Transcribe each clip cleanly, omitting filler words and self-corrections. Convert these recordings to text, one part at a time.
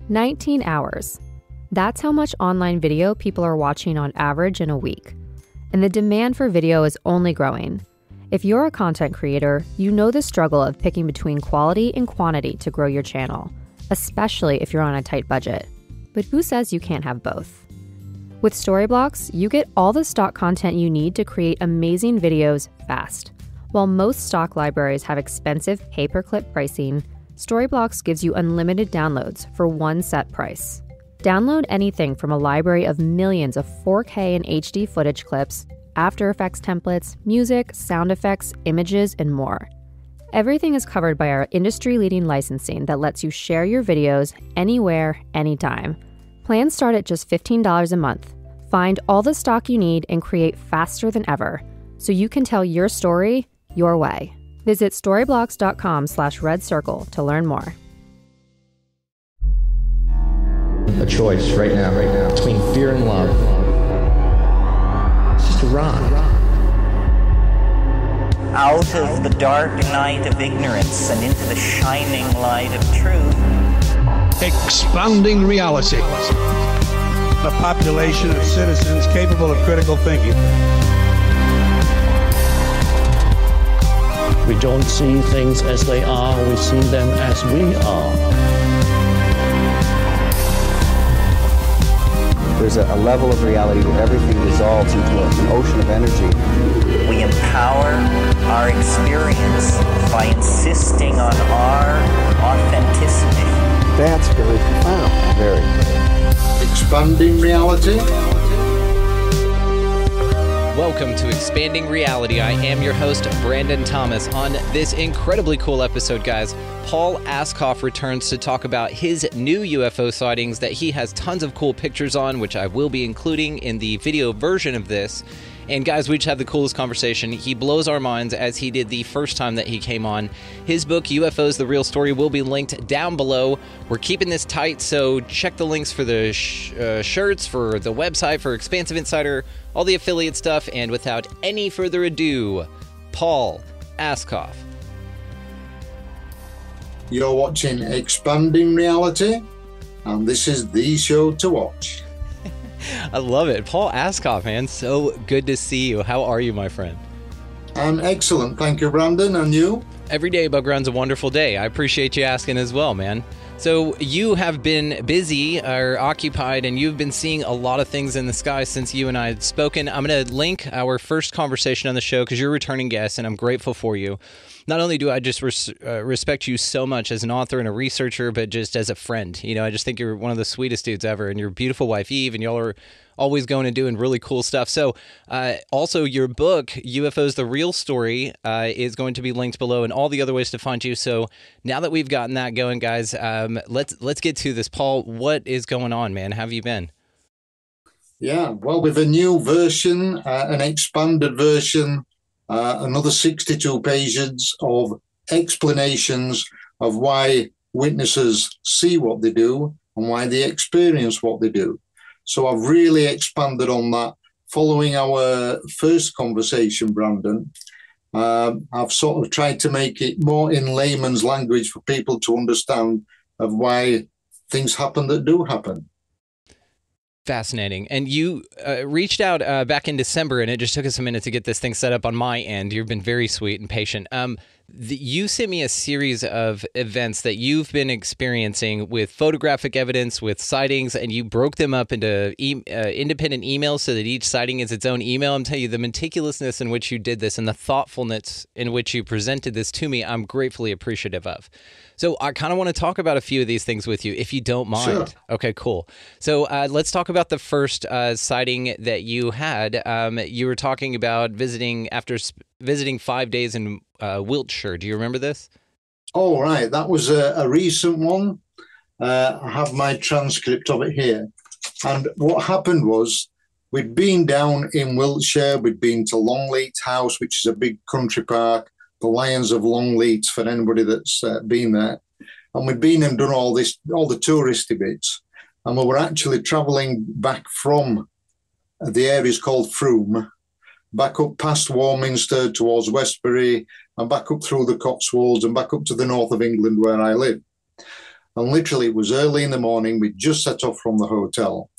19 hours. That's how much online video people are watching on average in a week. And the demand for video is only growing. If you're a content creator, you know the struggle of picking between quality and quantity to grow your channel, especially if you're on a tight budget. But who says you can't have both? With Storyblocks, you get all the stock content you need to create amazing videos fast. While most stock libraries have expensive pay-per-clip pricing, Storyblocks gives you unlimited downloads for one set price. Download anything from a library of millions of 4K and HD footage clips, After Effects templates, music, sound effects, images, and more. Everything is covered by our industry-leading licensing that lets you share your videos anywhere, anytime. Plans start at just $15 a month. Find all the stock you need and create faster than ever, so you can tell your story your way. Visit storyblocks.com/red circle to learn more. A choice right now, between fear and love. It's just a rock. Out of the dark night of ignorance and into the shining light of truth. Expanding reality. A population of citizens capable of critical thinking. We don't see things as they are, we see them as we are. There's a level of reality where everything dissolves into an ocean of energy. We empower our experience by insisting on our authenticity. That's very profound. Very. Expanding reality. Welcome to Expanding Reality. I am your host, Brandon Thomas. On this incredibly cool episode, guys, Paul Ascough returns to talk about his new UFO sightings that he has tons of cool pictures on, which I will be including in the video version of this. And guys, we just had the coolest conversation. He blows our minds as he did the first time that he came on. His book, UFOs, The Real Story, will be linked down below. We're keeping this tight, so check the links for the shirts, for the website, for Expansive Insider, all the affiliate stuff. And without any further ado, Paul Ascough. You're watching Expanding Reality, and this is the show to watch. I love it. Paul Ascough, man. So good to see you. How are you, my friend? I'm excellent. Thank you, Brandon. And you? Every day above ground's a wonderful day. I appreciate you asking as well, man. So you have been busy or occupied, and you've been seeing a lot of things in the sky since you and I had spoken. I'm going to link our first conversation on the show because you're a returning guest, and I'm grateful for you. Not only do I just respect you so much as an author and a researcher, but just as a friend. You know, I just think you're one of the sweetest dudes ever, and your beautiful wife, Eve, and y'all are always going and doing really cool stuff. So also your book, UFOs, The Real Story, is going to be linked below and all the other ways to find you. So now that we've gotten that going, guys, let's get to this. Paul, what is going on, man? How have you been? Yeah, well, with a new version, an expanded version, another 62 pages of explanations of why witnesses see what they do and why they experience what they do. So I've really expanded on that following our first conversation, Brandon. I've sort of tried to make it more in layman's language for people to understand of why things happen that do happen. Fascinating. And you reached out back in December, and it just took us a minute to get this thing set up on my end. You've been very sweet and patient. You sent me a series of events that you've been experiencing with photographic evidence, with sightings, and you broke them up into independent emails so that each sighting is its own email. I'm telling you, the meticulousness in which you did this and the thoughtfulness in which you presented this to me, I'm gratefully appreciative of. So I kind of want to talk about a few of these things with you, if you don't mind. Sure. Okay, cool. So let's talk about the first sighting that you had. You were talking about visiting 5 days in Wiltshire. Do you remember this? Oh, right. That was a recent one. I have my transcript of it here. And what happened was we'd been down in Wiltshire. We'd been to Longleat House, which is a big country park. The Lions of Longleat, for anybody that's been there. And we'd been and done all the touristy bits. And we were actually travelling back from the areas called Frome, back up past Warminster towards Westbury, and back up through the Cotswolds and back up to the north of England where I live. And literally, it was early in the morning. We just set off from the hotel,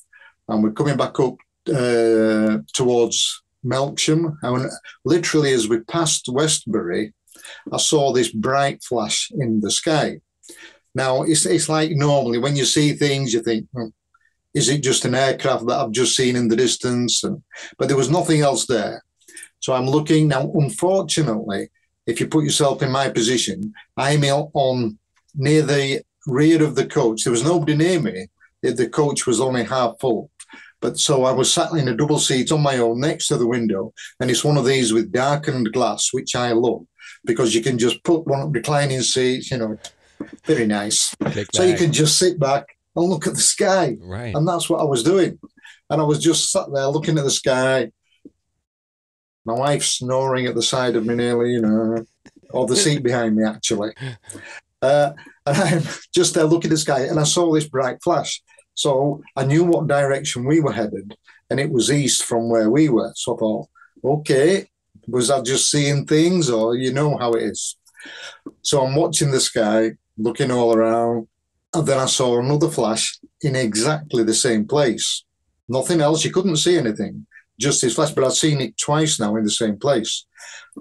and we're coming back up towards Melksham. And literally, as we passed Westbury, I saw this bright flash in the sky. Now, it's like normally when you see things, you think, is it just an aircraft that I've just seen in the distance? But there was nothing else there. So I'm looking now. Unfortunately, if you put yourself in my position, I'm on near the rear of the coach. There was nobody near me. The coach was only half full. But so I was sat in a double seat on my own next to the window. And it's one of these with darkened glass, which I love, because you can just put one reclining seat, very nice. So you can just sit back and look at the sky. Right. And that's what I was doing. And I was just sat there looking at the sky. My wife's snoring at the side of me nearly, or the seat behind me, actually. And I'm just there looking at the sky, and I saw this bright flash. So I knew what direction we were headed, and it was east from where we were. So I thought, okay, was I just seeing things, or you know how it is? So I'm watching the sky, looking all around, and then I saw another flash in exactly the same place. Nothing else. You couldn't see anything. Just this flash, but I've seen it twice now in the same place.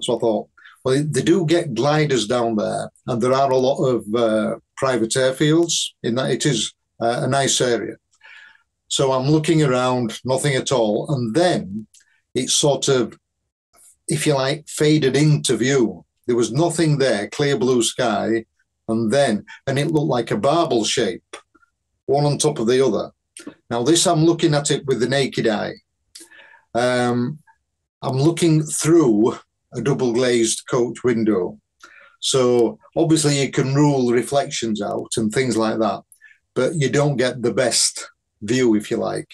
So I thought, well, they do get gliders down there, and there are a lot of private airfields in that. It is a nice area. So I'm looking around, nothing at all. And then it sort of, if you like, faded into view. There was nothing there, clear blue sky, and it looked like a barbell shape, one on top of the other. Now, this, I'm looking at it with the naked eye. I'm looking through a double glazed coach window. So obviously you can rule reflections out and things like that, but you don't get the best view, if you like.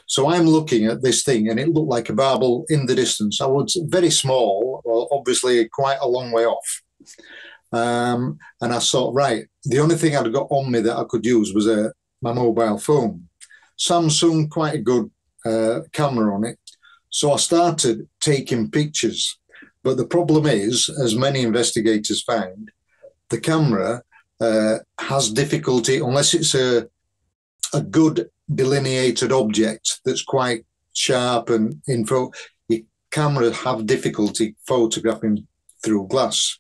So I'm looking at this thing, and it looked like a barbell in the distance. I was very small, well, obviously quite a long way off. And I thought, right, the only thing I'd got on me that I could use was my mobile phone. Samsung, quite a good camera on it. So I started taking pictures. But the problem is, as many investigators found, the camera has difficulty, unless it's a good delineated object that's quite sharp and info, your camera have difficulty photographing through glass.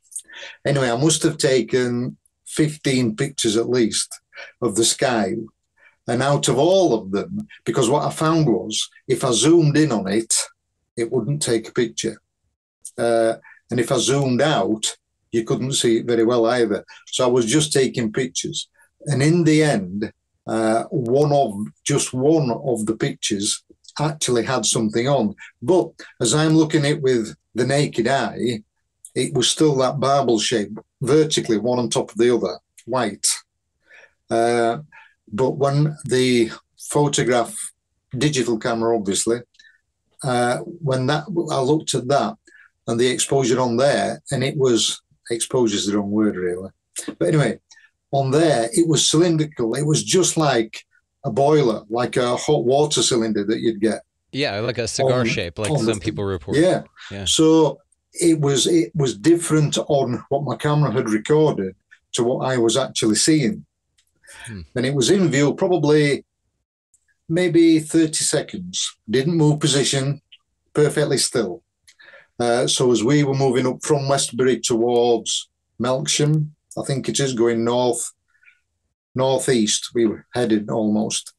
Anyway, I must have taken 15 pictures at least of the sky. And out of all of them, because what I found was, if I zoomed in on it, it wouldn't take a picture. And if I zoomed out, you couldn't see it very well either. So I was just taking pictures. And in the end, one of the pictures actually had something on. But as I'm looking at it with the naked eye, it was still that barbell shape, vertically, one on top of the other, white. But when the photograph, digital camera, obviously, I looked at that and the exposure on there, and it was, exposure is the wrong word really. But anyway, on there, it was cylindrical. It was just like a boiler, like a hot water cylinder that you'd get. Yeah, like a cigar shape, like some people report. Yeah. So it was different on what my camera had recorded to what I was actually seeing. And it was in view probably maybe 30 seconds. Didn't move position, perfectly still. So as we were moving up from Westbury towards Melksham, I think it is, going northeast, we were headed almost.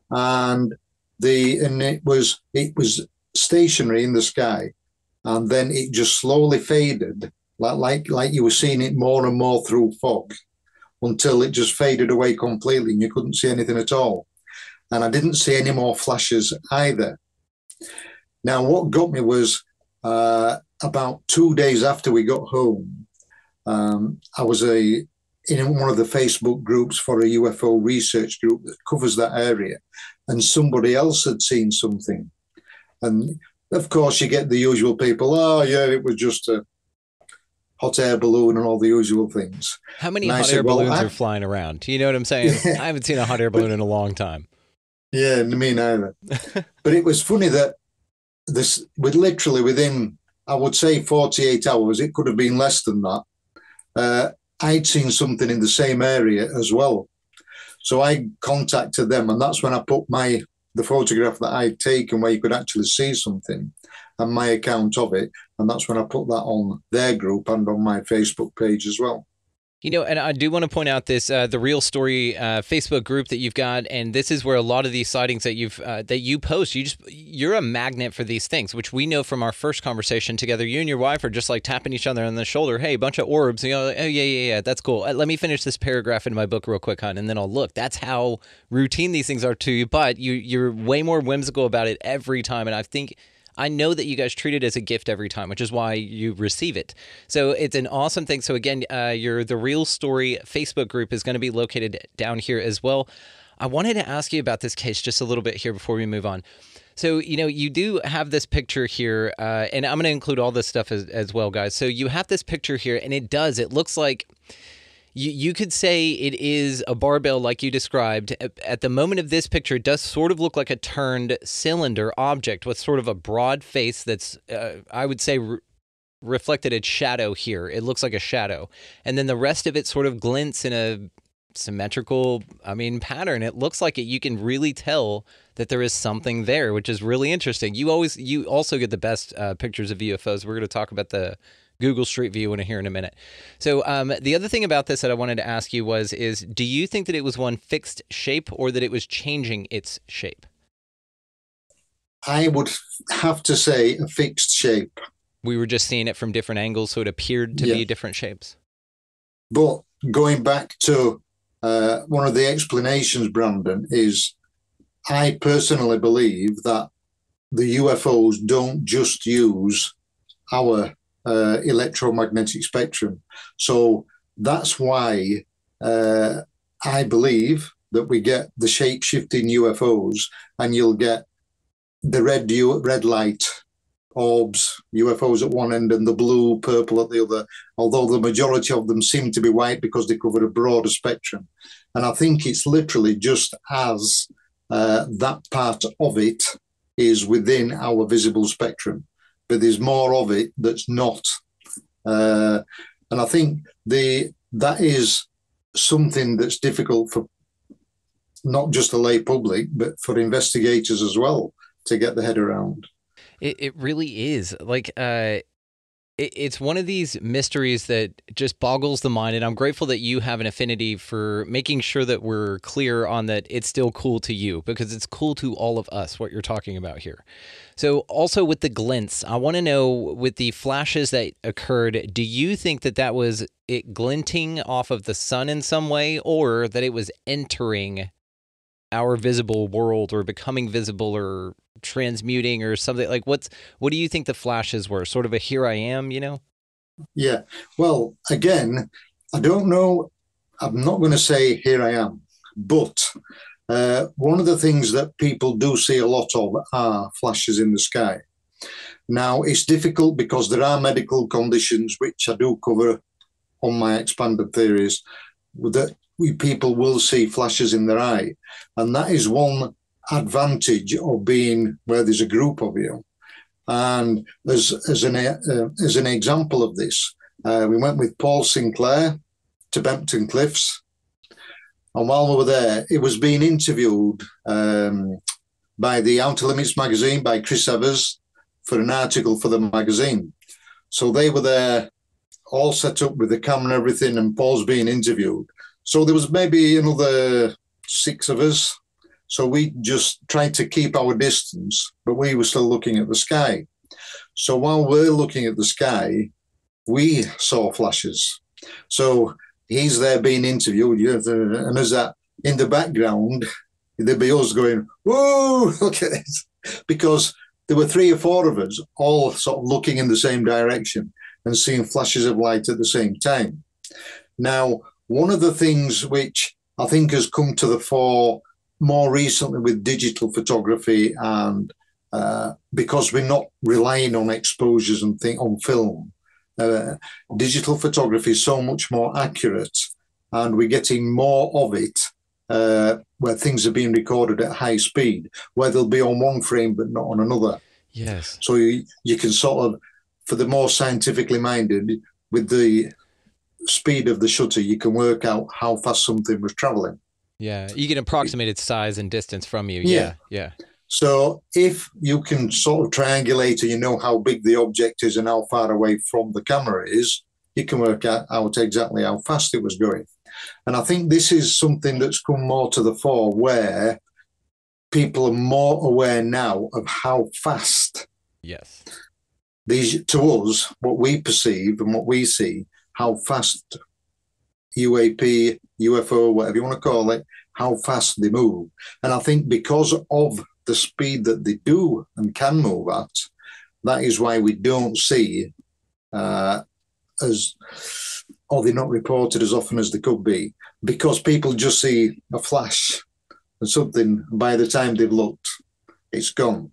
And it was stationary in the sky, and then it just slowly faded, like you were seeing it more and more through fog, until it just faded away completely and you couldn't see anything at all. And I didn't see any more flashes either. Now, what got me was about 2 days after we got home, I was in one of the Facebook groups for a UFO research group that covers that area, and somebody else had seen something. And of course, you get the usual people, oh yeah, it was just a hot air balloon and all the usual things. How many hot air balloons are flying around? You know what I'm saying? Yeah. I haven't seen a hot air balloon in a long time. Yeah, me neither. But it was funny that this, literally within, I would say 48 hours, it could have been less than that, I'd seen something in the same area as well. So I contacted them, and that's when I put the photograph that I'd taken where you could actually see something and my account of it. And that's when I put that on their group and on my Facebook page as well. You know, and I do want to point out this, the Real Story Facebook group that you've got, and this is where a lot of these sightings that you post, you're a magnet for these things, which we know from our first conversation together. You and your wife are just like tapping each other on the shoulder. Hey, bunch of orbs. You know, oh yeah, that's cool. Let me finish this paragraph in my book real quick, hon, and then I'll look. That's how routine these things are to you, but you're way more whimsical about it every time, and I know that you guys treat it as a gift every time, which is why you receive it. So it's an awesome thing. So again, the Real Story Facebook group is going to be located down here as well. I wanted to ask you about this case just a little bit here before we move on. So, you know, you do have this picture here, and I'm going to include all this stuff as well, guys. So you have this picture here, and it looks like you could say it is a barbell like you described. At the moment of this picture, it does sort of look like a turned cylinder object with sort of a broad face that's, I would say, reflected in shadow here. It looks like a shadow. And then the rest of it sort of glints in a symmetrical, pattern. It looks like you can really tell that there is something there, which is really interesting. You also get the best pictures of UFOs. We're going to talk about the Google Street View in here in a minute. So the other thing about this that I wanted to ask you is do you think that it was one fixed shape or that it was changing its shape? I would have to say a fixed shape. We were just seeing it from different angles, so it appeared to be different shapes. But going back to one of the explanations, Brandon, is I personally believe that the UFOs don't just use our electromagnetic spectrum. So that's why I believe that we get the shape-shifting UFOs, and you'll get the red light orbs, UFOs at one end, and the blue, purple at the other, although the majority of them seem to be white because they cover a broader spectrum. And I think it's literally just as that part of it is within our visible spectrum, but there's more of it that's not. And I think that is something that's difficult for not just the lay public, but for investigators as well to get their head around. It really is. Like, it's one of these mysteries that just boggles the mind, and I'm grateful that you have an affinity for making sure that we're clear on that it's still cool to you, because it's cool to all of us what you're talking about here. So also with the glints, I want to know, with the flashes that occurred, do you think that was it glinting off of the sun in some way, or that it was entering our visible world or becoming visible or transmuting or something? Like, what do you think the flashes were? Sort of a here I am, you know? Yeah. Well, again, I don't know. I'm not going to say here I am, but one of the things that people do see a lot of are flashes in the sky. Now, it's difficult because there are medical conditions, which I do cover on my expanded theories, that people will see flashes in their eye. And that is one advantage of being where there's a group of you. And as an example of this, we went with Paul Sinclair to Bempton Cliffs. And while we were there, it was being interviewed by the Outer Limits magazine, by Chris Evers, for an article for the magazine. So they were there all set up with the camera and everything, and Paul's being interviewed. So there was maybe another 6 of us. So we just tried to keep our distance, but we were still looking at the sky. So while we're looking at the sky, we saw flashes. So he's there being interviewed, and as that in the background, there'd be us going, whoa, look at this. Because there were 3 or 4 of us all sort of looking in the same direction and seeing flashes of light at the same time. Now, one of the things which I think has come to the fore more recently with digital photography, and because we're not relying on exposures and on film, digital photography is so much more accurate, and we're getting more of it where things are being recorded at high speed, where they'll be on one frame but not on another. Yes. So you can sort of, for the more scientifically minded, with the speed of the shutter, you can work out how fast something was traveling. Yeah, you can approximate its size and distance from you. Yeah. Yeah. So if you can sort of triangulate and you know how big the object is and how far away from the camera is, you can work out exactly how fast it was going. And I think this is something that's come more to the fore, where people are more aware now of how fast Yes. these, to us, what we perceive and what we see, how fast UAP, UFO, whatever you want to call it, how fast they move. And I think because of the speed that they do and can move at, that is why we don't see or they're not reported as often as they could be, because people just see a flash and something, by the time they've looked, it's gone.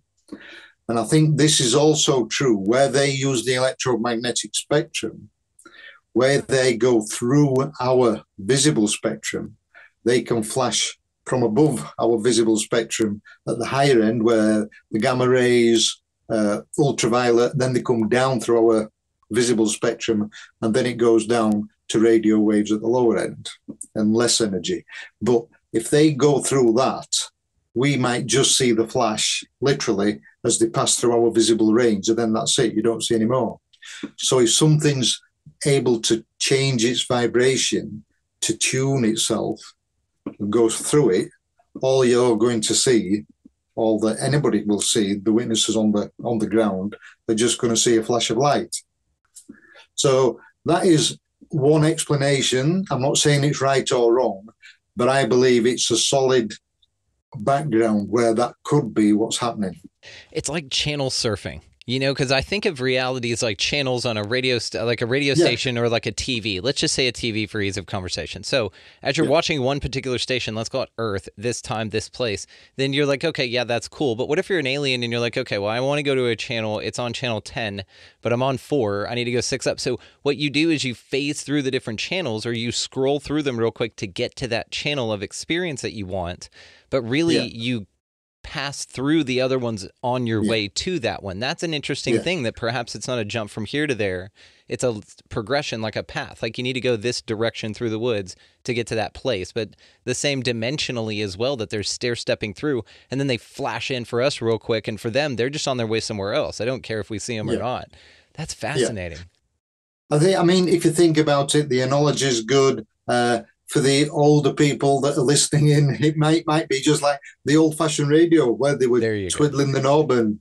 And I think this is also true where they use the electromagnetic spectrum, where they go through our visible spectrum, they can flash from above our visible spectrum at the higher end, where the gamma rays, ultraviolet, then they come down through our visible spectrum, and then it goes down to radio waves at the lower end and less energy. But if they go through that, we might just see the flash literally as they pass through our visible range, and then that's it, you don't see any more. So if something's able to change its vibration to tune itself and goes through it, all you're going to see, all that anybody will see, the witnesses on the ground, they're just going to see a flash of light. So that is one explanation. I'm not saying it's right or wrong, but I believe it's a solid background where that could be what's happening. It's like channel surfing, you know, because I think of reality as like channels on a radio, like a radio station or like a TV. Let's just say a TV for ease of conversation. So as you're watching one particular station, let's call it Earth, this time, this place, then you're like, okay, yeah, that's cool. But what if you're an alien and you're like, okay, well, I want to go to a channel. It's on channel 10, but I'm on 4. I need to go 6 up. So what you do is you phase through the different channels, or you scroll through them real quick to get to that channel of experience that you want. But really, you pass through the other ones on your way to that one. That's an interesting thing, that perhaps it's not a jump from here to there. It's a progression, like a path. Like you need to go this direction through the woods to get to that place, but the same dimensionally as well, that they're stair-stepping through, and then they flash in for us real quick, and for them, they're just on their way somewhere else. I don't care if we see them or not. That's fascinating. I mean, if you think about it, the analogy is good. For the older people that are listening in, it might be just like the old-fashioned radio where they were twiddling the knob and,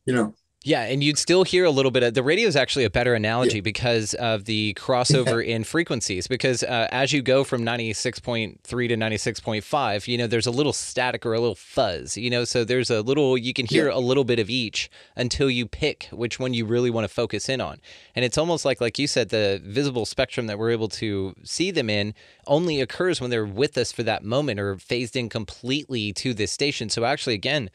you know. Yeah, and you'd still hear a little bit of the radio is actually a better analogy because of the crossover in frequencies. Because as you go from 96.3 to 96.5, you know, there's a little static or a little fuzz, you know, so there's a little, you can hear a little bit of each until you pick which one you really want to focus in on. And it's almost like you said, the visible spectrum that we're able to see them in only occurs when they're with us for that moment or phased in completely to this station. So actually, again,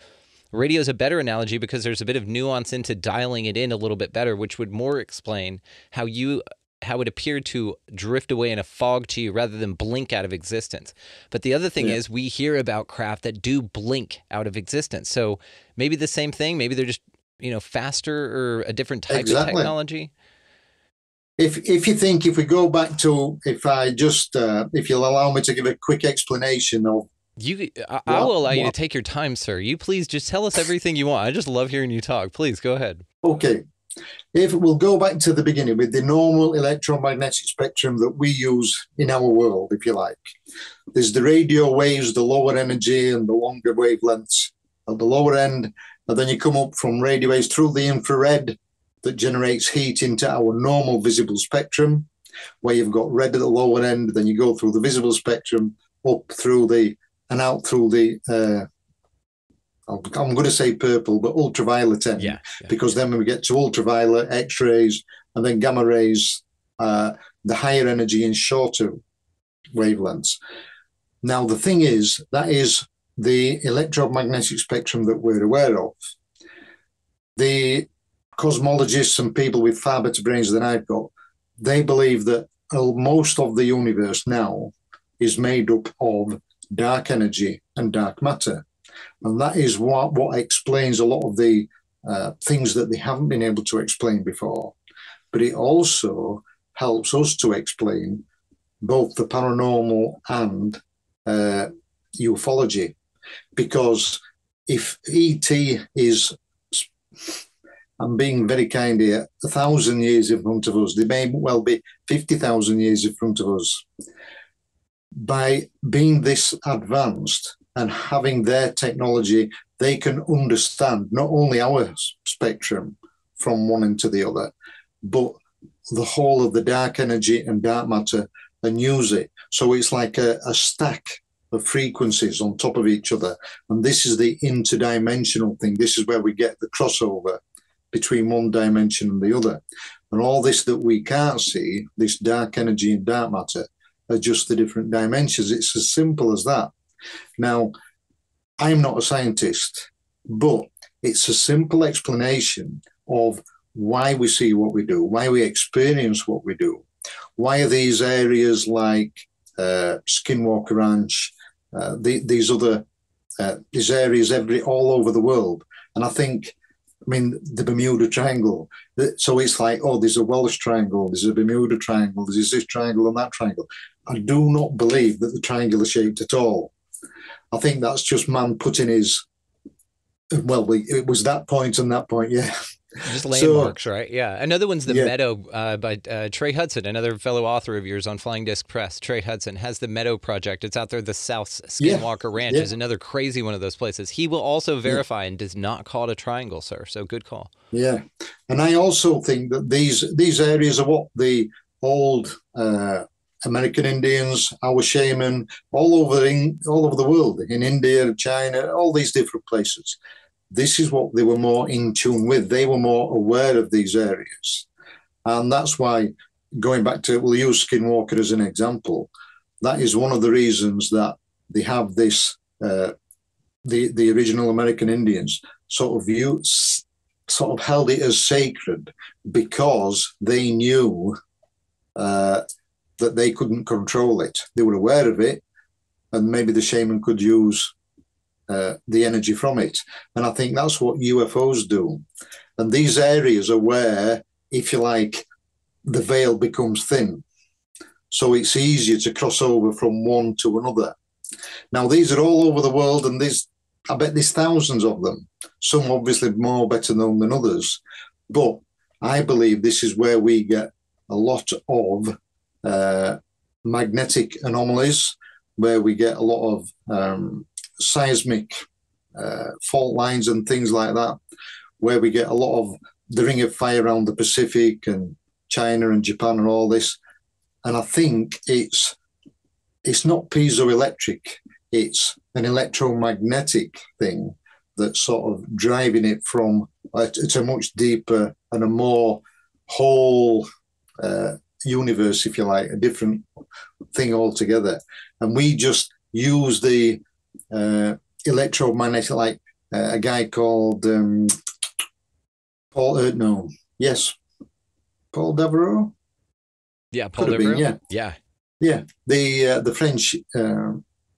radio is a better analogy because there's a bit of nuance into dialing it in a little bit better, which would more explain how it appeared to drift away in a fog to you rather than blink out of existence. But the other thing is we hear about craft that do blink out of existence. So maybe the same thing, maybe they're just, you know, faster or a different type of technology. If you think, if we go back to, if you'll allow me to give a quick explanation of, I will allow you to take your time, sir. You please just tell us everything you want. I just love hearing you talk. Please go ahead. Okay. If we'll go back to the beginning with the normal electromagnetic spectrum that we use in our world, if you like. There's the radio waves, the lower energy and the longer wavelengths at the lower end. And then you come up from radio waves through the infrared that generates heat into our normal visible spectrum, where you've got red at the lower end. Then you go through the visible spectrum up through the and out through the, I'm going to say purple, but ultraviolet end, because then when we get to ultraviolet, X-rays, and then gamma rays, the higher energy and shorter wavelengths. Now, the thing is, that is the electromagnetic spectrum that we're aware of. The cosmologists and people with far better brains than I've got, they believe that most of the universe now is made up of dark energy and dark matter. And that is what explains a lot of the things that they haven't been able to explain before. But it also helps us to explain both the paranormal and ufology. Because if ET is, I'm being very kind here, 1,000 years in front of us, they may well be 50,000 years in front of us. By being this advanced and having their technology, they can understand not only our spectrum from one end to the other, but the whole of the dark energy and dark matter, and use it. So it's like a stack of frequencies on top of each other. And this is the interdimensional thing. This is where we get the crossover between one dimension and the other. And all this that we can't see, this dark energy and dark matter, are just the different dimensions. It's as simple as that. Now, I'm not a scientist, but it's a simple explanation of why we see what we do, why we experience what we do. Why are these areas like Skinwalker Ranch, these areas all over the world? And I think, I mean, the Bermuda Triangle. So it's like, oh, there's a Welsh Triangle, there's a Bermuda Triangle, there's this triangle and that triangle. I do not believe that the triangle is shaped at all. I think that's just man putting his, well, it was that point and that point, yeah. Just landmarks, right? Yeah. Another one's the Meadow by Trey Hudson, another fellow author of yours on Flying Disc Press. Trey Hudson has the Meadow Project. It's out there. The South Skinwalker Ranch is another crazy one of those places. He will also verify and does not call it a triangle, sir. So good call. Yeah. And I also think that these areas are what the old American Indians, our shaman, all over the world, in India, China, all these different places. This is what they were more in tune with. They were more aware of these areas. And that's why, going back to, we'll use Skinwalker as an example, that is one of the reasons that they have this, the original American Indians sort of held it as sacred because they knew that they couldn't control it. They were aware of it, and maybe the shaman could use the energy from it. And I think that's what UFOs do. And these areas are where, if you like, the veil becomes thin. So it's easier to cross over from one to another. Now, these are all over the world, and I bet there's thousands of them. Some obviously more better known than others. But I believe this is where we get a lot of magnetic anomalies, where we get a lot of seismic fault lines and things like that, where we get a lot of the Ring of Fire around the Pacific and China and Japan and all this. And I think it's not piezoelectric, it's an electromagnetic thing that's sort of driving it from it's a much deeper and a more whole universe, if you like, a different thing altogether. And we just use the electromagnetic, like a guy called Paul Devereaux. Yeah, Paul Devereaux. Yeah. The French.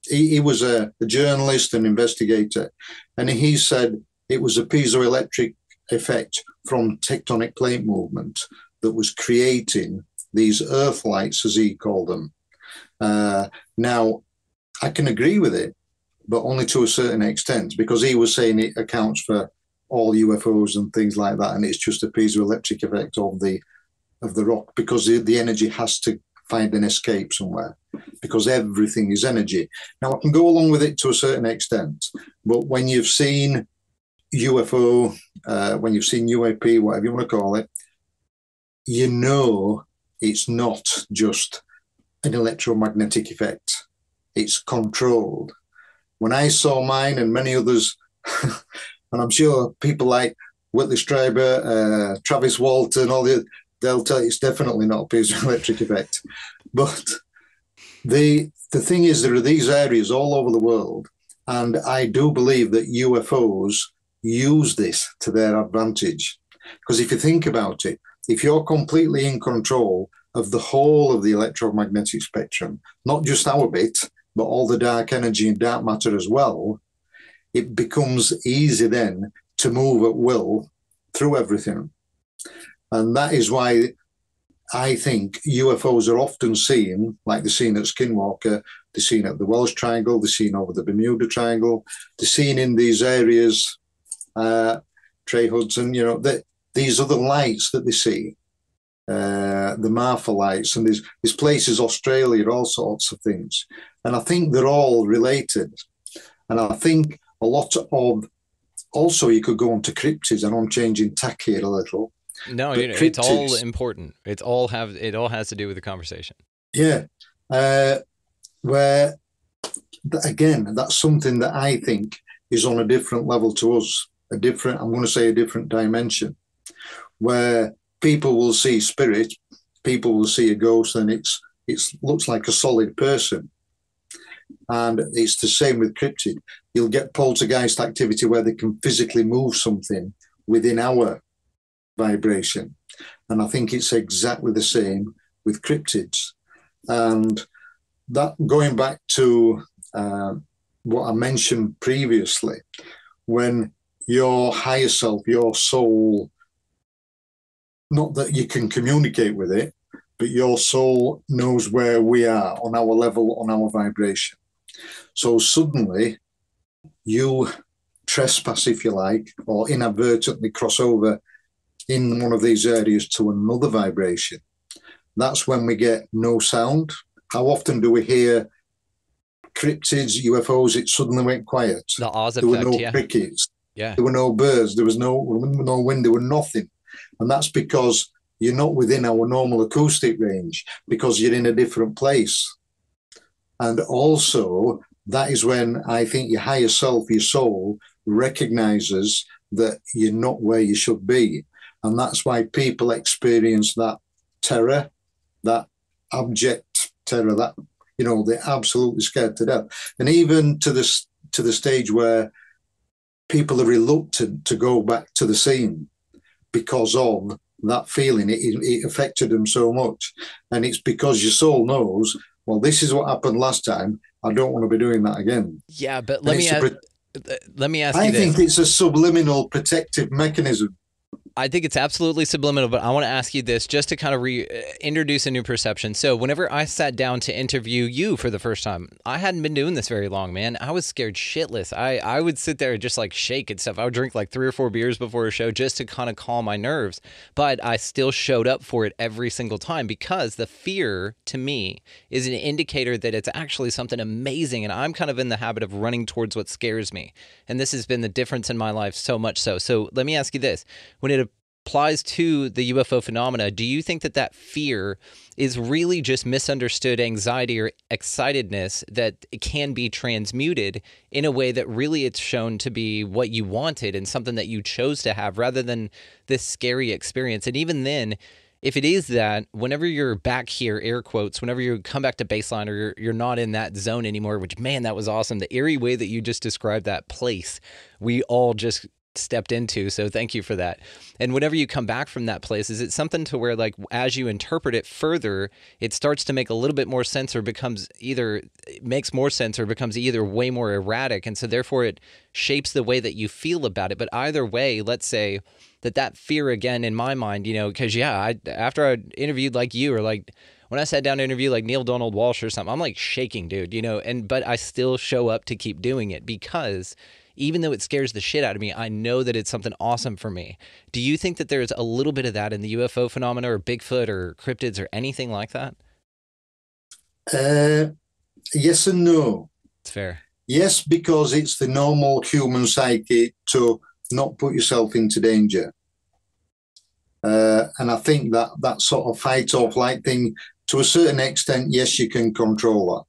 He was a journalist and investigator, and he said it was a piezoelectric effect from tectonic plate movement that was creating these earth lights, as he called them. Now, I can agree with it, but only to a certain extent, because he was saying it accounts for all UFOs and things like that, and it's just a piezoelectric effect of the rock, because the energy has to find an escape somewhere, because everything is energy. Now, I can go along with it to a certain extent, but when you've seen UFO, when you've seen UAP, whatever you want to call it, you know it's not just an electromagnetic effect. It's controlled. When I saw mine and many others, and I'm sure people like Whitley Strieber, Travis Walton, they'll tell you it's definitely not a piezoelectric effect. But the thing is, there are these areas all over the world, and I do believe that UFOs use this to their advantage. Because if you think about it, if you're completely in control of the whole of the electromagnetic spectrum, not just our bit, but all the dark energy and dark matter as well, it becomes easy then to move at will through everything. And that is why I think UFOs are often seen, like they're seen at Skinwalker, they're seen at the Welsh Triangle, they're seen over the Bermuda Triangle, they're seen in these areas, Trey Hudson, these other lights that they see, the Marfa lights, and there's places, Australia, all sorts of things. And I think they're all related. And I think a lot of, also you could go on to cryptids, and I'm changing tack here a little. No, it's all important. It all has to do with the conversation. Yeah. Where, again, that's something that I think is on a different level to us, I'm going to say a different dimension, where people will see spirit, people will see a ghost, and it looks like a solid person. And it's the same with cryptid. You'll get poltergeist activity where they can physically move something within our vibration. And I think it's exactly the same with cryptids. And that, going back to what I mentioned previously, when your higher self, your soul, not that you can communicate with it, but your soul knows where we are on our level, on our vibration. So suddenly you trespass, if you like, or inadvertently cross over in one of these areas to another vibration. That's when we get no sound. How often do we hear cryptids, UFOs? It suddenly went quiet. The Oz effect, effect, there were no crickets. Yeah. There were no birds. There was no wind. There were nothing. And that's because you're not within our normal acoustic range, because you're in a different place. And also, that is when I think your higher self, your soul, recognizes that you're not where you should be. And that's why people experience that terror, that abject terror, that, they're absolutely scared to death. And even to the stage where people are reluctant to go back to the scene because of that feeling. It affected them so much. And it's because your soul knows, well, this is what happened last time. I don't want to be doing that again. Yeah, but let me ask you this. I think it's a subliminal protective mechanism. I think it's absolutely subliminal, but I want to ask you this just to kind of introduce a new perception. So whenever I sat down to interview you for the first time, I hadn't been doing this very long, man. I was scared shitless. I would sit there and just like shake and stuff. I would drink like 3 or 4 beers before a show just to kind of calm my nerves. But I still showed up for it every single time because the fear to me is an indicator that it's actually something amazing. And I'm kind of in the habit of running towards what scares me. And this has been the difference in my life so much so. So let me ask you this. When it applies to the UFO phenomena, do you think that fear is really just misunderstood anxiety or excitedness that it can be transmuted in a way that really it's shown to be what you wanted and something that you chose to have rather than this scary experience? And even then, if it is that, whenever you're back here, air quotes, whenever you come back to baseline or you're not in that zone anymore, which, man, that was awesome. The eerie way that you just described that place, we all just stepped into, so thank you for that. And whenever you come back from that place, is it something to where, like, as you interpret it further, it starts to make a little bit more sense or becomes either way more erratic, and so therefore it shapes the way that you feel about it? But either way, let's say that fear, again, in my mind, because after I interviewed like you, or like when I sat down to interview like Neil Donald Walsh or something, I'm like shaking, dude, but I still show up to keep doing it because even though it scares the shit out of me, I know that it's something awesome for me. Do you think that there's a little bit of that in the UFO phenomena or Bigfoot or cryptids or anything like that? Yes and no. It's fair. Yes, because it's the normal human psyche to not put yourself into danger. And I think that sort of fight or flight thing, to a certain extent, yes, you can control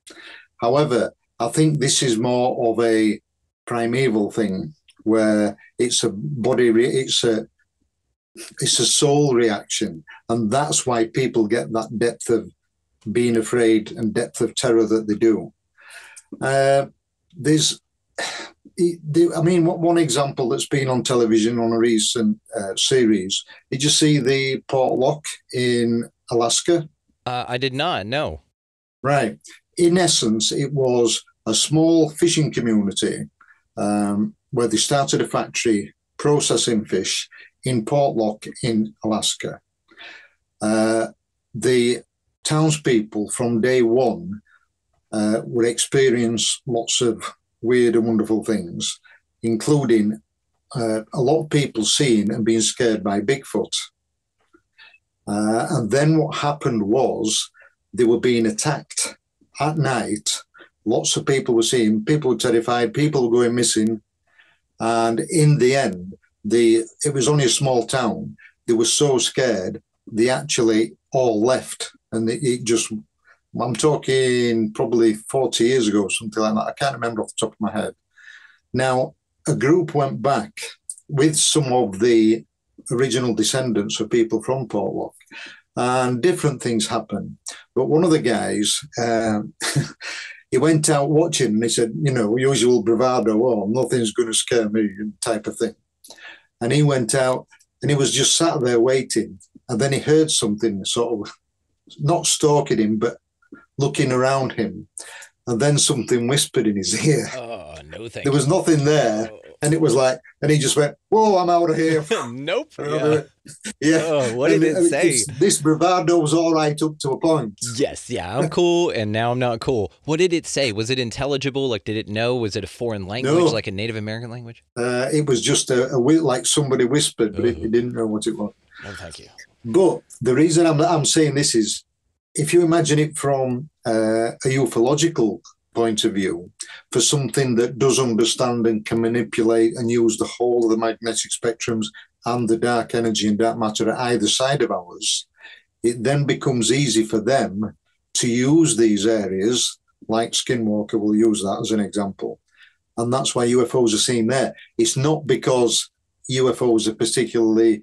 that. However, I think this is more of a primeval thing where it's a body, it's a soul reaction. And that's why people get that depth of being afraid and depth of terror that they do. One example that's been on television on a recent series, did you see the Port Lock in Alaska? I did not, no. Right. In essence, it was a small fishing community where they started a factory processing fish in Port Lock in Alaska. the townspeople from day one would experience lots of weird and wonderful things, including a lot of people seeing and being scared by Bigfoot. And then what happened was they were being attacked at night. Lots of people were seeing, people were terrified, people were going missing. And in the end, it was only a small town. They were so scared, they actually all left. And it just, I'm talking probably 40 years ago, something like that. I can't remember off the top of my head. Now, a group went back with some of the original descendants of people from Portlock, and different things happened. But one of the guys, he went out watching and he said, usual bravado, oh, nothing's going to scare me type of thing. And he went out and he was just sat there waiting. And then he heard something sort of not stalking him, but looking around him. And then something whispered in his ear. Oh, no thank There was nothing there. Oh. And it was like, and he just went, whoa, I'm out of here. Nope. Yeah. Oh, what did it say? This bravado was all right up to a point. Yes, yeah, I'm cool, and now I'm not cool. What did it say? Was it intelligible? Like, did it know? Was it a foreign language, like a Native American language? It was just like somebody whispered, but it didn't know what it was. No, thank you. But the reason I'm saying this is, if you imagine it from a ufological point of view, for something that does understand and can manipulate and use the whole of the magnetic spectrums and the dark energy and dark matter at either side of ours, it then becomes easy for them to use these areas, like Skinwalker will use that as an example. And that's why UFOs are seen there. It's not because UFOs are particularly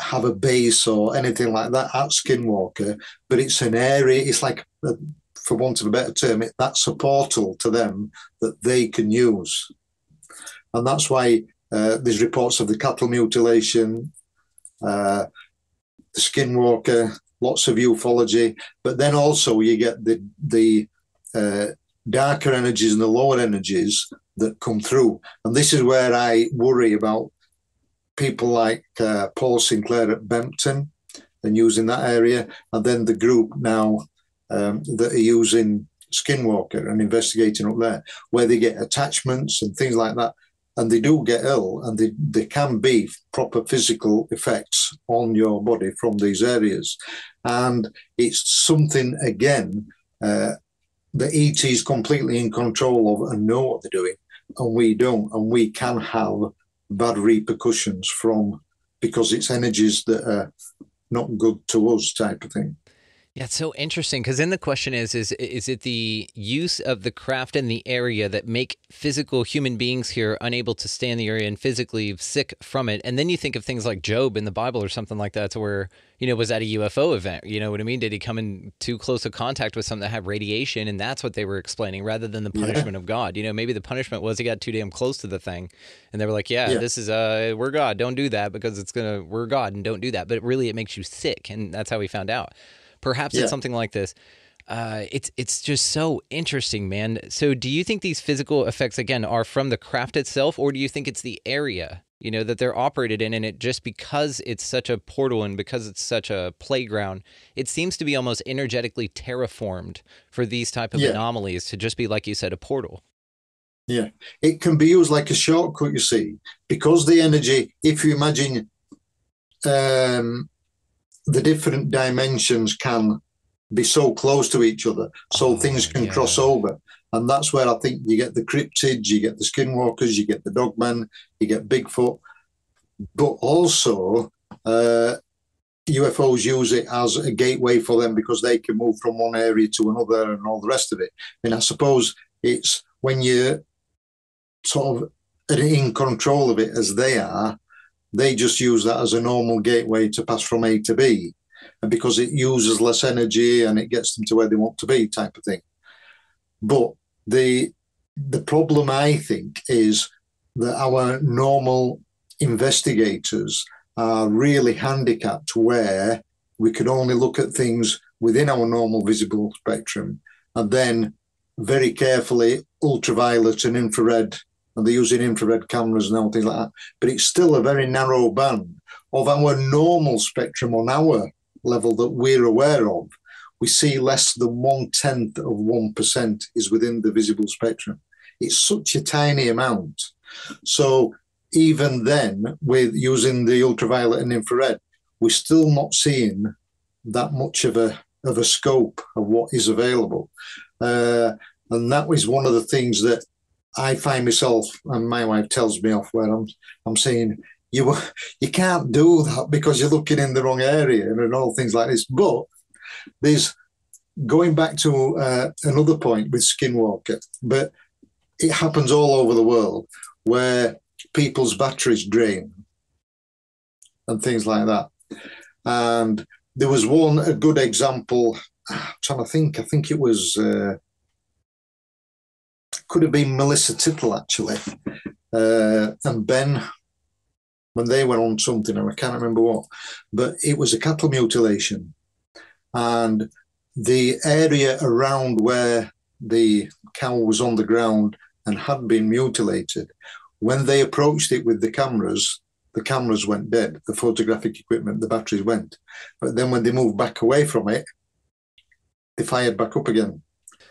have a base or anything like that at Skinwalker, but it's an area, it's like, for want of a better term, that's a portal to them that they can use. And that's why there's reports of the cattle mutilation, the Skinwalker, lots of ufology, but then also you get the darker energies and the lower energies that come through. And this is where I worry about people like Paul Sinclair at Bempton and using that area, and then the group now that are using Skinwalker and investigating up there, where they get attachments and things like that, and they do get ill, and they can be proper physical effects on your body from these areas. And it's something, again, that ET is completely in control of and know what they're doing, and we don't, and we can have bad repercussions from, because it's energies that are not good to us type of thing. Yeah, it's so interesting, because then the question is it the use of the craft in the area that make physical human beings here unable to stay in the area and physically sick from it? And then you think of things like Job in the Bible or something like that, to where, was that a UFO event? You know what I mean? Did he come in too close a contact with something that had radiation, and that's what they were explaining, rather than the punishment of God? Maybe the punishment was he got too damn close to the thing, and they were like, this is, we're God, don't do that, because we're God, and don't do that. But really, it makes you sick, and that's how we found out. Perhaps it's something like this. It's just so interesting, man. So do you think these physical effects, again, are from the craft itself, or do you think it's the area, that they're operated in, and it just, because it's such a portal and because it's such a playground, it seems to be almost energetically terraformed for these type of anomalies to just be, like you said, a portal? Yeah, it can be used like a shortcut, you see, because the energy, if you imagine the different dimensions can be so close to each other, so things can cross over. And that's where I think you get the cryptids, you get the Skinwalkers, you get the Dogman, you get Bigfoot. But also, UFOs use it as a gateway for them, because they can move from one area to another and all the rest of it. And I suppose it's when you're sort of in control of it, as they are, they just use that as a normal gateway to pass from A to B, and because it uses less energy and it gets them to where they want to be, type of thing. But the problem, I think, is that our normal investigators are really handicapped, where we can only look at things within our normal visible spectrum, and then very carefully ultraviolet and infrared, and they're using infrared cameras and all things like that. But it's still a very narrow band of our normal spectrum on our level that we're aware of, we see less than 1/10 of 1% is within the visible spectrum. It's such a tiny amount. So even then, with using the ultraviolet and infrared, we're still not seeing that much of a scope of what is available. And that was one of the things that I find myself, and my wife tells me off, where I'm saying, you can't do that because you're looking in the wrong area and all things like this. But there's, going back to another point with Skinwalker, but it happens all over the world where people's batteries drain and things like that. And there was a good example, I'm trying to think, I think it was, could have been Melissa Tittle actually, and Ben, when they were on something, and I can't remember what, but it was a cattle mutilation. And the area around where the cow was on the ground and had been mutilated, when they approached it with the cameras went dead. The photographic equipment, the batteries went. But then when they moved back away from it, they fired back up again.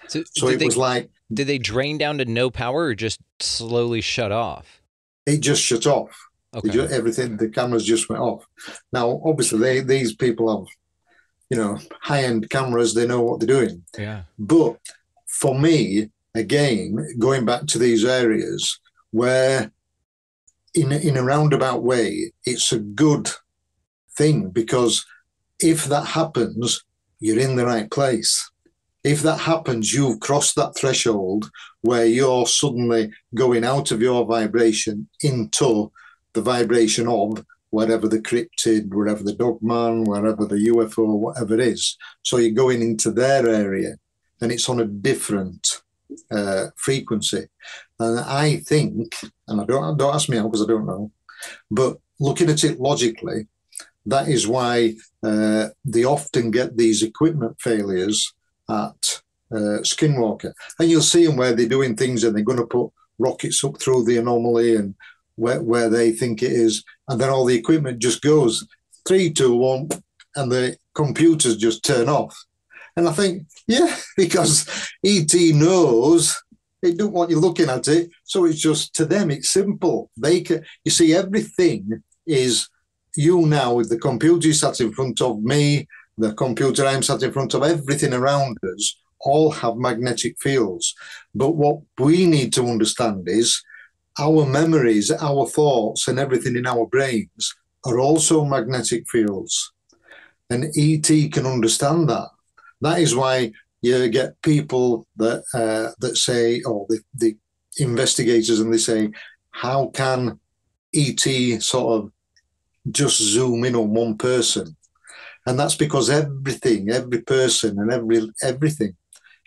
So it was like... Did they drain down to no power or just slowly shut off? It just shut off. Okay. Everything, the cameras just went off. Now, obviously, these people have, high-end cameras. They know what they're doing. Yeah. But for me, again, going back to these areas where in a roundabout way, it's a good thing, because if that happens, you're in the right place. If that happens, you've crossed that threshold where you're suddenly going out of your vibration into the vibration of whatever the cryptid, wherever the dogman, wherever the UFO, whatever it is. So you're going into their area, and it's on a different frequency. And I think, and don't ask me how, because I don't know, but looking at it logically, that is why they often get these equipment failures at Skinwalker. And you'll see them where they're doing things and they're going to put rockets up through the anomaly and where they think it is, and then all the equipment just goes 3, 2, 1, and the computers just turn off. And I think, yeah, because ET knows they don't want you looking at it, so it's just, to them, it's simple. You see, everything is you now with the computer sat in front of me, the computer I'm sat in front of, everything around us, all have magnetic fields. But what we need to understand is our memories, our thoughts, and everything in our brains are also magnetic fields. And ET can understand that. That is why you get people that say, or the investigators, and they say, how can ET sort of just zoom in on one person? And that's because everything, every person, and everything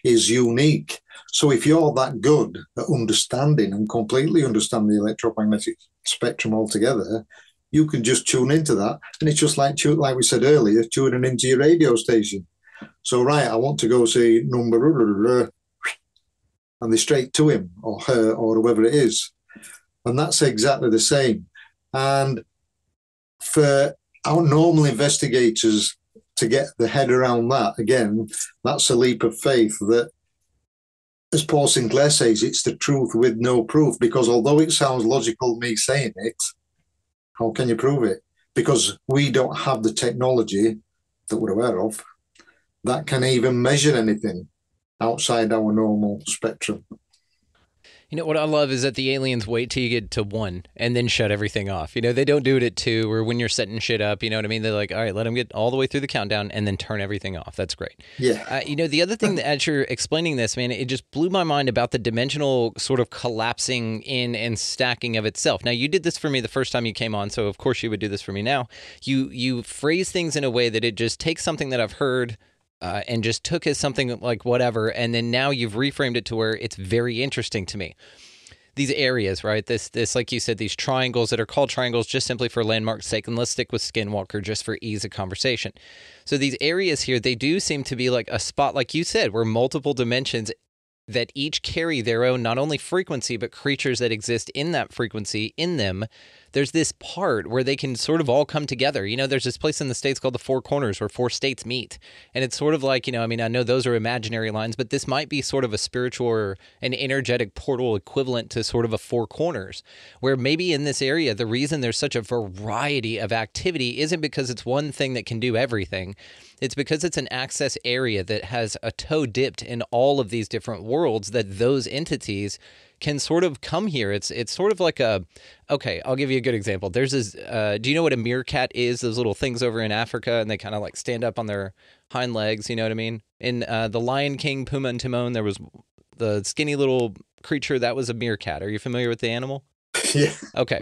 is unique. So if you're that good at understanding and completely understand the electromagnetic spectrum altogether, you can just tune into that. And it's just like we said earlier, tuning into your radio station. So, right, I want to go see number, and they're straight to him or her or whoever it is. And that's exactly the same. And for our normal investigators to get the head around that, again, that's a leap of faith that, as Paul Sinclair says, it's the truth with no proof, because although it sounds logical, me saying it, how can you prove it? Because we don't have the technology that we're aware of that can even measure anything outside our normal spectrum. You know, what I love is that the aliens wait till you get to 1 and then shut everything off. You know, they don't do it at 2 or when you're setting shit up. You know what I mean? They're like, all right, let them get all the way through the countdown and then turn everything off. That's great. Yeah. You know, the other thing that, as you're explaining this, man, it just blew my mind about the dimensional sort of collapsing in and stacking of itself. Now, you did this for me the first time you came on, so of course you would do this for me now. You phrase things in a way that it just takes something that I've heard and just took as something like whatever, and then now you've reframed it to where it's very interesting to me. These areas, right? This, like you said, these triangles that are called triangles just simply for landmark's sake, and let's stick with Skinwalker just for ease of conversation. So these areas here, they do seem to be like a spot, like you said, where multiple dimensions that each carry their own not only frequency, but creatures that exist in that frequency in them there's this part where they can sort of all come together. You know, there's this place in the States called the Four Corners where 4 states meet. And it's sort of like, you know, I mean, I know those are imaginary lines, but this might be sort of a spiritual or an energetic portal equivalent to sort of a Four Corners, where maybe in this area, the reason there's such a variety of activity isn't because it's one thing that can do everything. It's because it's an access area that has a toe dipped in all of these different worlds, that those entities can sort of come here. It's sort of like okay, I'll give you a good example. There's this, do you know what a meerkat is? Those little things over in Africa, and they kind of like stand up on their hind legs, you know what I mean? In The Lion King, Pumbaa and Timon, there was the skinny little creature that was a meerkat. Are you familiar with the animal? Yeah. Okay.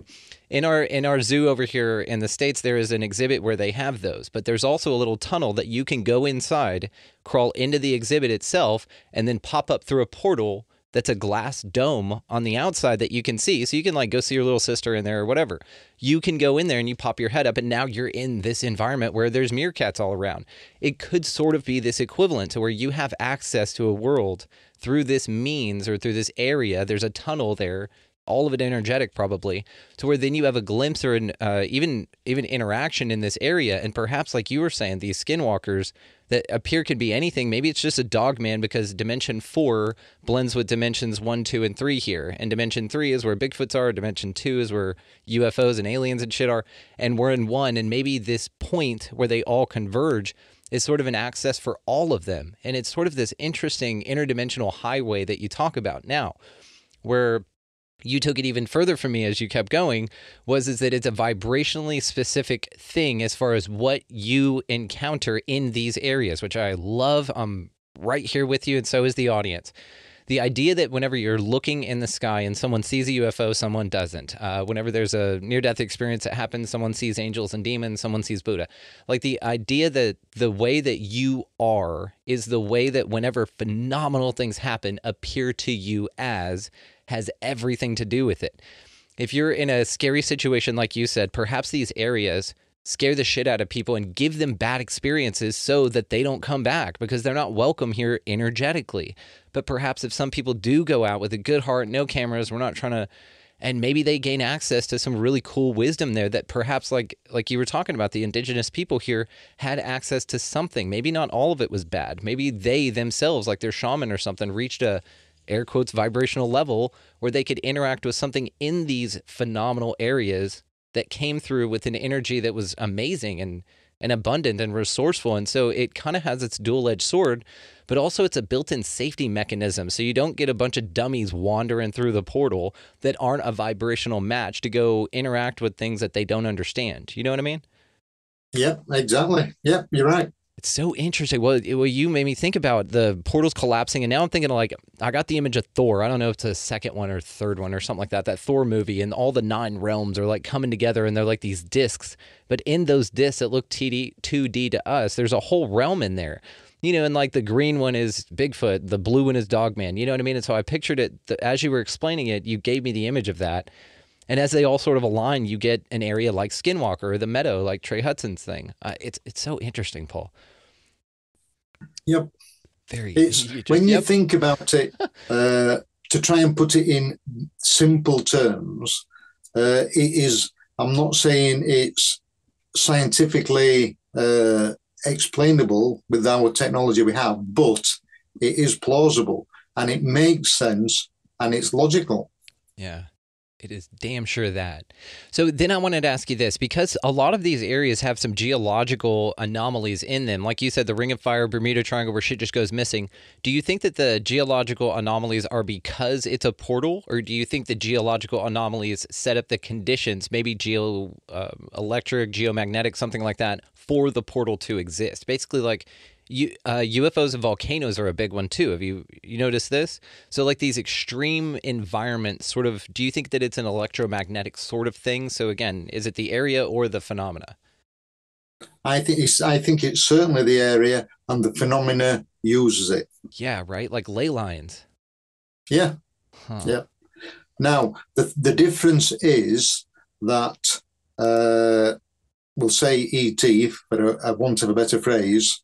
In our zoo over here in the States, there is an exhibit where they have those, but there's also a little tunnel that you can go inside, crawl into the exhibit itself, and then pop up through a portal that's a glass dome on the outside that you can see. So you can like go see your little sister in there or whatever. You can go in there and you pop your head up, and now you're in this environment where there's meerkats all around. It could sort of be this equivalent to where you have access to a world through this means or through this area. There's a tunnel there, all of it energetic probably, to where then you have a glimpse or an, even interaction in this area. And perhaps, like you were saying, these skinwalkers that appear could be anything. Maybe it's just a dog man because dimension 4 blends with dimensions 1, 2, and 3 here. And dimension 3 is where Bigfoots are. Dimension 2 is where UFOs and aliens and shit are. And we're in 1. And maybe this point where they all converge is sort of an access for all of them. And it's sort of this interesting interdimensional highway that you talk about now, where you took it even further from me as you kept going, is that it's a vibrationally specific thing as far as what you encounter in these areas, which I love. I'm right here with you, and so is the audience. The idea that whenever you're looking in the sky and someone sees a UFO, someone doesn't. Whenever there's a near-death experience that happens, someone sees angels and demons, someone sees Buddha. Like the idea that the way that you are is the way that whenever phenomenal things happen appear to you as has everything to do with it. If you're in a scary situation, like you said, perhaps these areas scare the shit out of people and give them bad experiences so that they don't come back because they're not welcome here energetically. But perhaps if some people do go out with a good heart, no cameras, we're not trying to, and maybe they gain access to some really cool wisdom there that perhaps like you were talking about, the indigenous people here had access to something. Maybe not all of it was bad. Maybe they themselves, like their shaman or something, reached a air quotes vibrational level where they could interact with something in these phenomenal areas that came through with an energy that was amazing and abundant and resourceful. And so it kind of has its dual-edged sword, but also it's a built-in safety mechanism. So you don't get a bunch of dummies wandering through the portal that aren't a vibrational match to go interact with things that they don't understand. You know what I mean? Yep, exactly. Yep, you're right. It's so interesting. Well, you made me think about the portals collapsing, and now I'm thinking of like, I got the image of Thor. I don't know if it's the second one or third one or something like that, that Thor movie, and all the 9 realms are like coming together, and they're like these discs. But in those discs that look 2D to us, there's a whole realm in there. You know, and like the green one is Bigfoot, the blue one is Dogman. You know what I mean? And so I pictured it, as you were explaining it, you gave me the image of that. And as they all sort of align, you get an area like Skinwalker or the Meadow, like Trey Hudson's thing. It's so interesting, Paul. Yep. Huge. When you think about it, to try and put it in simple terms, it is, I'm not saying it's scientifically explainable with our technology we have, but it is plausible and it makes sense and it's logical. Yeah. It is damn sure that. So then I wanted to ask you this, because a lot of these areas have some geological anomalies in them. Like you said, the Ring of Fire, Bermuda Triangle, where shit just goes missing. Do you think that the geological anomalies are because it's a portal, or do you think the geological anomalies set up the conditions, maybe electric, geomagnetic, something like that, for the portal to exist? Basically, like UFOs and volcanoes are a big one too. Have you noticed this? So like these extreme environments, sort of, do you think that it's an electromagnetic sort of thing? So again, is it the area or the phenomena? I think it's certainly the area, and the phenomena uses it. Yeah, right. Like ley lines. Yeah. Huh. Yeah. Now the difference is that we'll say ET, for a want of a better phrase,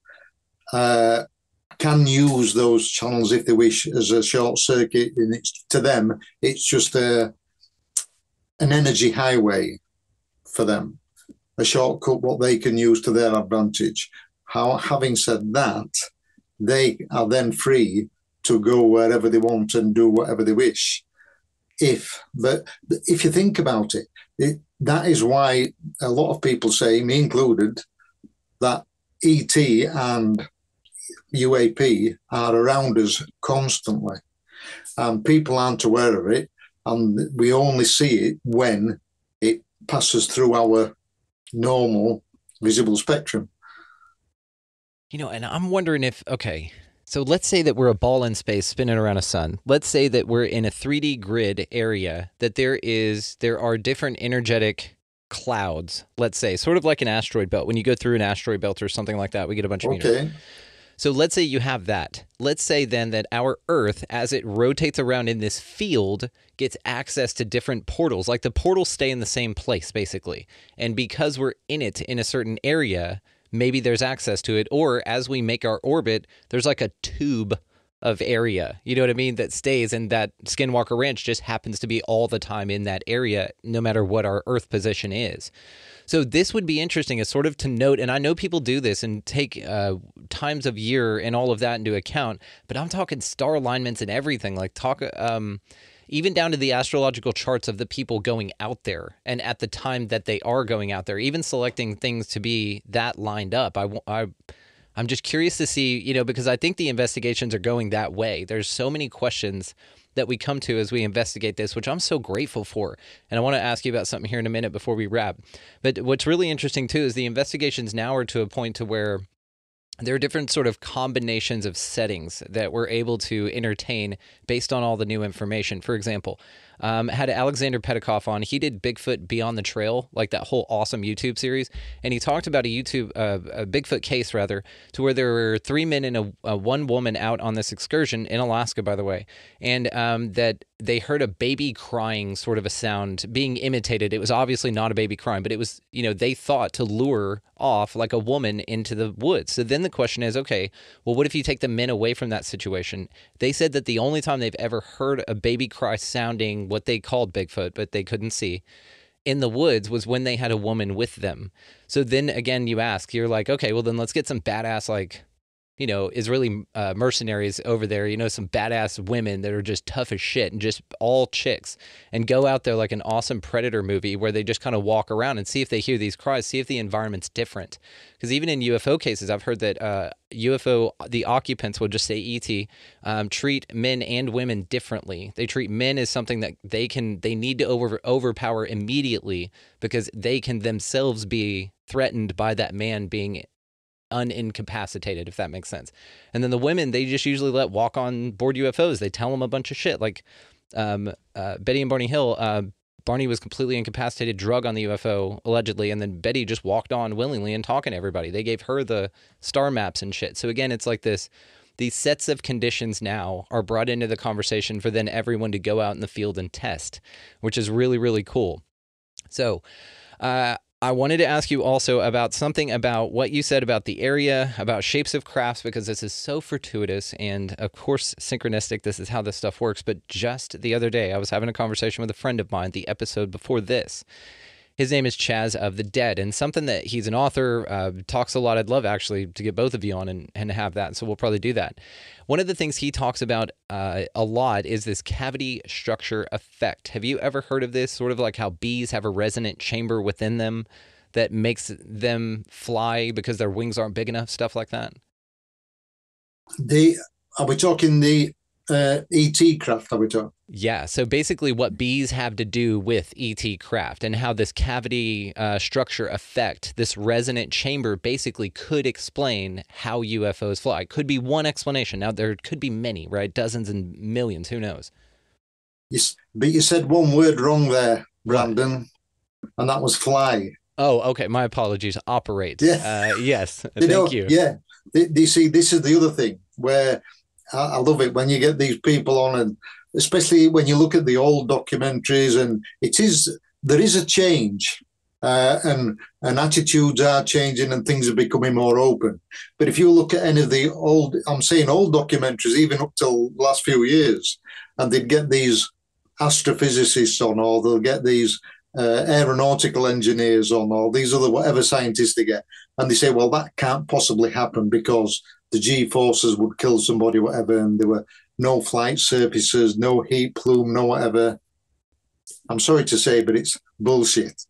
can use those channels if they wish as a short circuit, and to them it's just an energy highway. for them, a shortcut what they can use to their advantage. Having said that, they are then free to go wherever they want and do whatever they wish. But if you think about it, that is why a lot of people say, me included, that ET and UAP are around us constantly. And people aren't aware of it, and we only see it when it passes through our normal visible spectrum. You know, and I'm wondering if, okay, so let's say that we're a ball in space spinning around a sun. Let's say that we're in a 3D grid area, that there are different energetic clouds, let's say, sort of like an asteroid belt. When you go through an asteroid belt or something like that, we get a bunch of meters. So let's say you have that. Let's say then that our Earth, as it rotates around in this field, gets access to different portals. Like the portals stay in the same place, basically. And because we're in it in a certain area, maybe there's access to it. Or as we make our orbit, there's like a tube of area, you know what I mean, that stays, and that Skinwalker Ranch just happens to be all the time in that area, no matter what our Earth position is. So this would be interesting as sort of to note, and I know people do this and take times of year and all of that into account, but I'm talking star alignments and everything, like even down to the astrological charts of the people going out there and at the time that they are going out there, even selecting things to be that lined up. I'm just curious to see, you know, because I think the investigations are going that way. There's so many questions that we come to as we investigate this, which I'm so grateful for. And I want to ask you about something here in a minute before we wrap. But what's really interesting too is the investigations now are to a point to where there are different sort of combinations of settings that we're able to entertain based on all the new information. For example, had Alexander Petikoff on. He did Bigfoot Beyond the Trail, like that whole awesome YouTube series. And he talked about a Bigfoot case, rather, to where there were 3 men and a one woman out on this excursion in Alaska, by the way. And that they heard a baby crying, sort of a sound being imitated. It was obviously not a baby crying, but it was, you know, they thought to lure off like a woman into the woods. So then the question is, okay, well, what if you take the men away from that situation? They said that the only time they've ever heard a baby cry sounding what they called Bigfoot, but they couldn't see, in the woods was when they had a woman with them. So then again, you're like, okay, well then let's get some badass, like, you know, Israeli mercenaries over there, you know, some badass women that are just tough as shit and just all chicks, and go out there like an awesome Predator movie where they just kind of walk around and see if they hear these cries, see if the environment's different. Because even in UFO cases, I've heard that the occupants will just say ET, treat men and women differently. They treat men as something that they need to overpower immediately because they can themselves be threatened by that man being unincapacitated, if that makes sense. And then the women, they just usually let walk on board UFOs. They tell them a bunch of shit, like Betty and Barney Hill. Barney was completely incapacitated, drug on the UFO, allegedly, and then Betty just walked on willingly and talking to everybody. They gave her the star maps and shit. So again, it's like this, these sets of conditions now are brought into the conversation for then everyone to go out in the field and test, which is really, really cool. So I wanted to ask you also about something about what you said about the area, about shapes of crafts, because this is so fortuitous and, of course, synchronistic. This is how this stuff works. But just the other day, I was having a conversation with a friend of mine, the episode before this. His name is Chaz of the Dead, and something that he's an author, talks a lot. I'd love actually to get both of you on and have that, so we'll probably do that. One of the things he talks about a lot is this cavity structure effect. Have you ever heard of this? Sort of like how bees have a resonant chamber within them that makes them fly because their wings aren't big enough, stuff like that? Are we talking the ET craft, are we talking? Yeah, so basically what bees have to do with ET craft and how this cavity structure effect, this resonant chamber, basically could explain how UFOs fly. Could be one explanation. Now, there could be many, right? Dozens and millions, who knows? Yes, but you said one word wrong there, Brandon, and that was fly. Oh, okay. My apologies. Operate. Yeah. Yes. Thank you. Yeah. You see, this is the other thing where I love it when you get these people on, and especially when you look at the old documentaries, and there is a change, and attitudes are changing and things are becoming more open. But if you look at any of the old documentaries, even up till the last few years, and they'd get these astrophysicists on, or they'll get these aeronautical engineers on, or these other whatever scientists they get, and they say, well, that can't possibly happen because the G-forces would kill somebody, whatever, and there were no flight surfaces, no heat plume, no whatever. I'm sorry to say, but it's bullshit.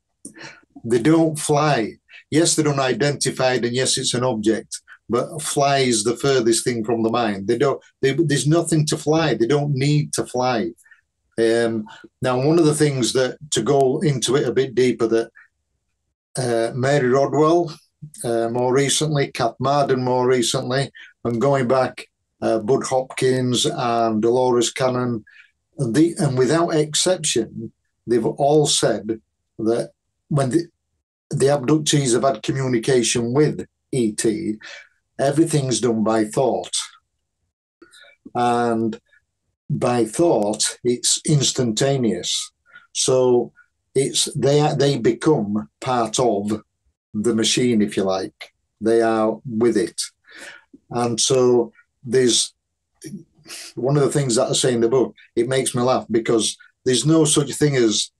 They don't fly. Yes, they're unidentified, and yes, it's an object, but fly is the furthest thing from the mind. There's nothing to fly. They don't need to fly. Now, one of the things that, to go into it a bit deeper, that Mary Rodwell more recently, Kath Marden more recently, and going back, Bud Hopkins and Dolores Cannon, and without exception, they've all said that when the abductees have had communication with ET, everything's done by thought. And by thought, it's instantaneous. So they become part of the machine, if you like. They are with it. And so there's one of the things that I say in the book, it makes me laugh because there's no such thing as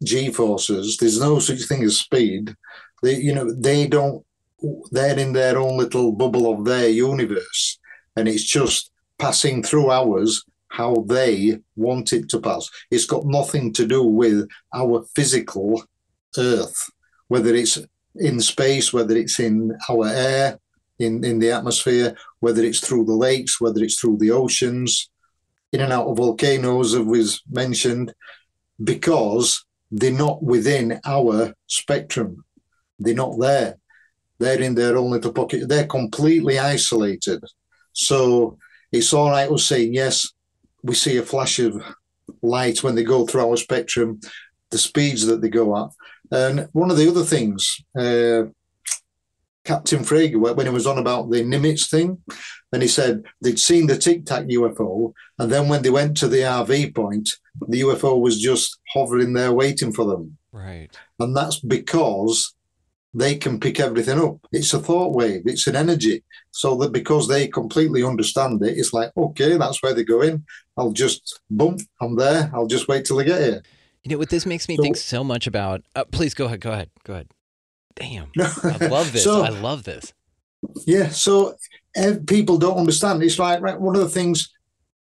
G-forces. There's no such thing as speed. They're in their own little bubble of their universe. And it's just passing through ours how they want it to pass. It's got nothing to do with our physical Earth, whether it's in space, whether it's in our air, in the atmosphere, whether it's through the lakes, whether it's through the oceans, in and out of volcanoes, as was mentioned, because they're not within our spectrum. They're not there. They're in their own little pocket. They're completely isolated. So it's all right us saying, yes, we see a flash of light when they go through our spectrum, the speeds that they go at. And one of the other things, Captain Frager, when he was on about the Nimitz thing, and he said they'd seen the Tic Tac UFO, and then when they went to the RV point, the UFO was just hovering there waiting for them. Right. And that's because they can pick everything up. It's a thought wave. It's an energy. So that because they completely understand it, it's like, okay, that's where they're going. I'll just, boom, I'm there. I'll just wait till they get here. You know what this makes me think so much about? Please go ahead. Damn, I love this. I love this. Yeah, so people don't understand. It's like, right, one of the things,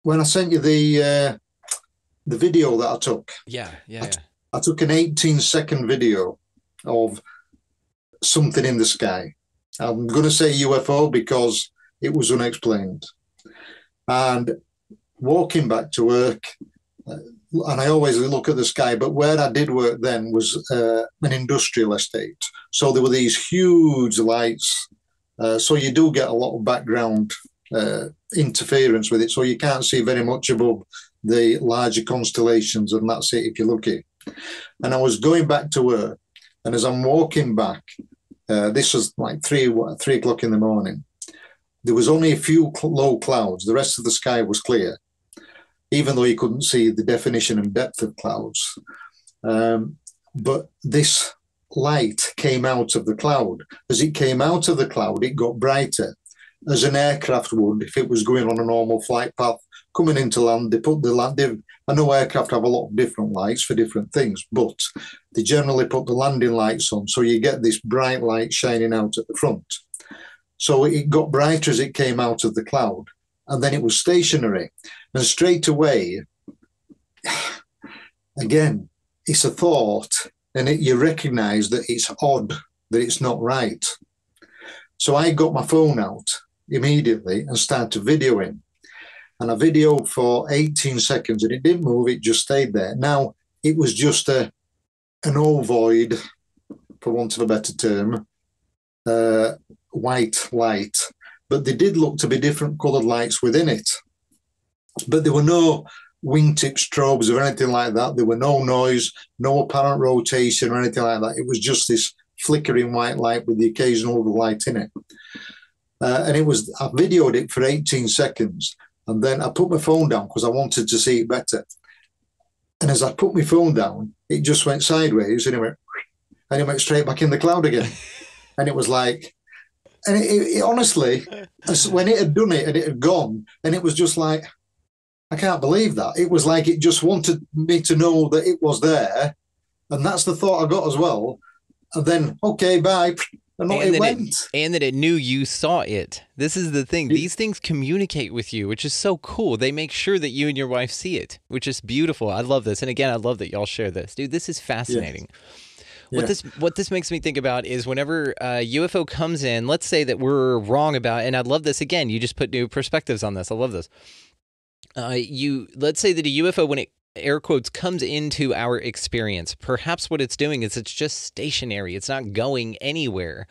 when I sent you the video that I took. I took an 18-second video of something in the sky. I'm going to say UFO because it was unexplained. And walking back to work, and I always look at the sky, but where I did work then was an industrial estate. So there were these huge lights. So you do get a lot of background interference with it. So you can't see very much above the larger constellations, and that's it if you're lucky. And I was going back to work, and as I'm walking back, this was like 3 o'clock in the morning. There was only a few low clouds. The rest of the sky was clear, even though you couldn't see the definition and depth of clouds. But this light came out of the cloud. As it came out of the cloud, it got brighter, as an aircraft would if it was going on a normal flight path. Coming into land, they put the land. I know aircraft have a lot of different lights for different things, but they generally put the landing lights on, so you get this bright light shining out at the front. So it got brighter as it came out of the cloud, and then it was stationary. And straight away, again, it's a thought, and you recognize that it's odd, that it's not right. So I got my phone out immediately and started videoing. And I videoed for 18 seconds, and it didn't move, it just stayed there. Now, it was just an ovoid, for want of a better term, white light. But they did look to be different coloured lights within it. But there were no wingtip strobes or anything like that. There were no noise, no apparent rotation or anything like that. It was just this flickering white light with the occasional light in it. And I videoed it for 18 seconds. And then I put my phone down because I wanted to see it better. And as I put my phone down, it just went sideways and it went straight back in the cloud again. And it was like, and it honestly, when it had done it and it had gone, and it was just like, I can't believe that. It was like it just wanted me to know that it was there. And that's the thought I got as well. And then, okay, bye. And And it then went. and that it knew you saw it. This is the thing. These things communicate with you, which is so cool. They make sure that you and your wife see it, which is beautiful. I love this. And again, I love that y'all share this. Dude, this is fascinating. Yeah. What this makes me think about is whenever a UFO comes in, let's say that we're wrong about, and I love this again, you just put new perspectives on this. I love this. Let's say that a UFO, when it air quotes comes into our experience, perhaps what it's doing is it's just stationary. It's not going anywhere.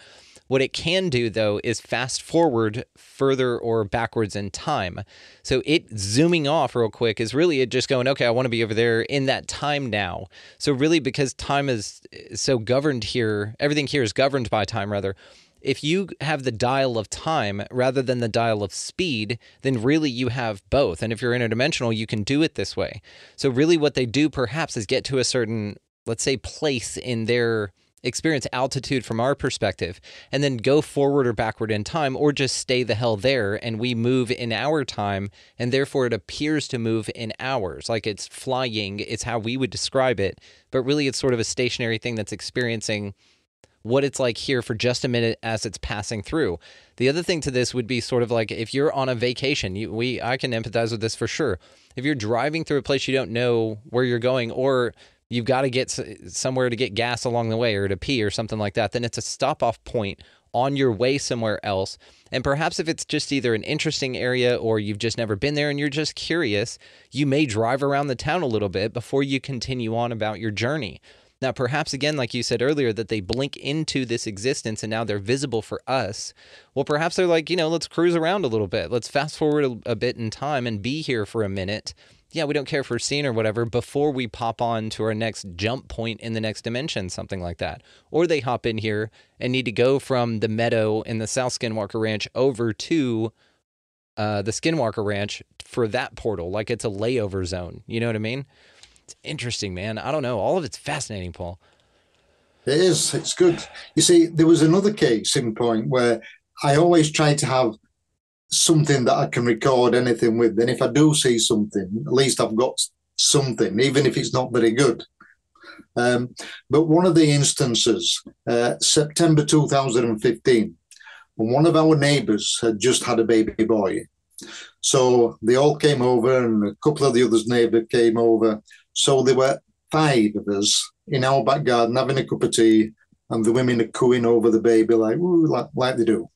What it can do, though, is fast forward further or backwards in time. So it zooming off real quick is really it just going, okay, I want to be over there in that time now. So really, because time is so governed here, everything here is governed by time, rather. If you have the dial of time rather than the dial of speed, then really you have both. And if you're interdimensional, you can do it this way. So really what they do perhaps is get to a certain, let's say, place in their experience, altitude from our perspective, and then go forward or backward in time, or just stay the hell there and we move in our time, and therefore it appears to move in ours. Like it's flying, it's how we would describe it, but really it's sort of a stationary thing that's experiencing what it's like here for just a minute as it's passing through. The other thing to this would be sort of like if you're on a vacation, I can empathize with this for sure. If you're driving through a place you don't know where you're going, or you've got to get somewhere to get gas along the way or to pee or something like that, then it's a stop-off point on your way somewhere else. And perhaps if it's just either an interesting area or you've just never been there and you're just curious, you may drive around the town a little bit before you continue on about your journey. Now, perhaps, again, like you said earlier, that they blink into this existence and now they're visible for us. Well, perhaps they're like, let's cruise around a little bit. Let's fast forward a bit in time and be here for a minute. Yeah, we don't care if we're seen or whatever before we pop on to our next jump point in the next dimension, something like that. Or they hop in here and need to go from the meadow in the South Skinwalker Ranch over to the Skinwalker Ranch for that portal, like it's a layover zone. You know what I mean? It's interesting, man. I don't know. All of it's fascinating, Paul. It is. It's good. You see, there was another case in point where I always try to have something that I can record anything with. And if I do see something, at least I've got something, even if it's not very good. But one of the instances, September 2015, one of our neighbours had just had a baby boy. So they all came over and a couple of the others' neighbours came over. So there were 5 of us in our back garden having a cup of tea, and the women are cooing over the baby like they do.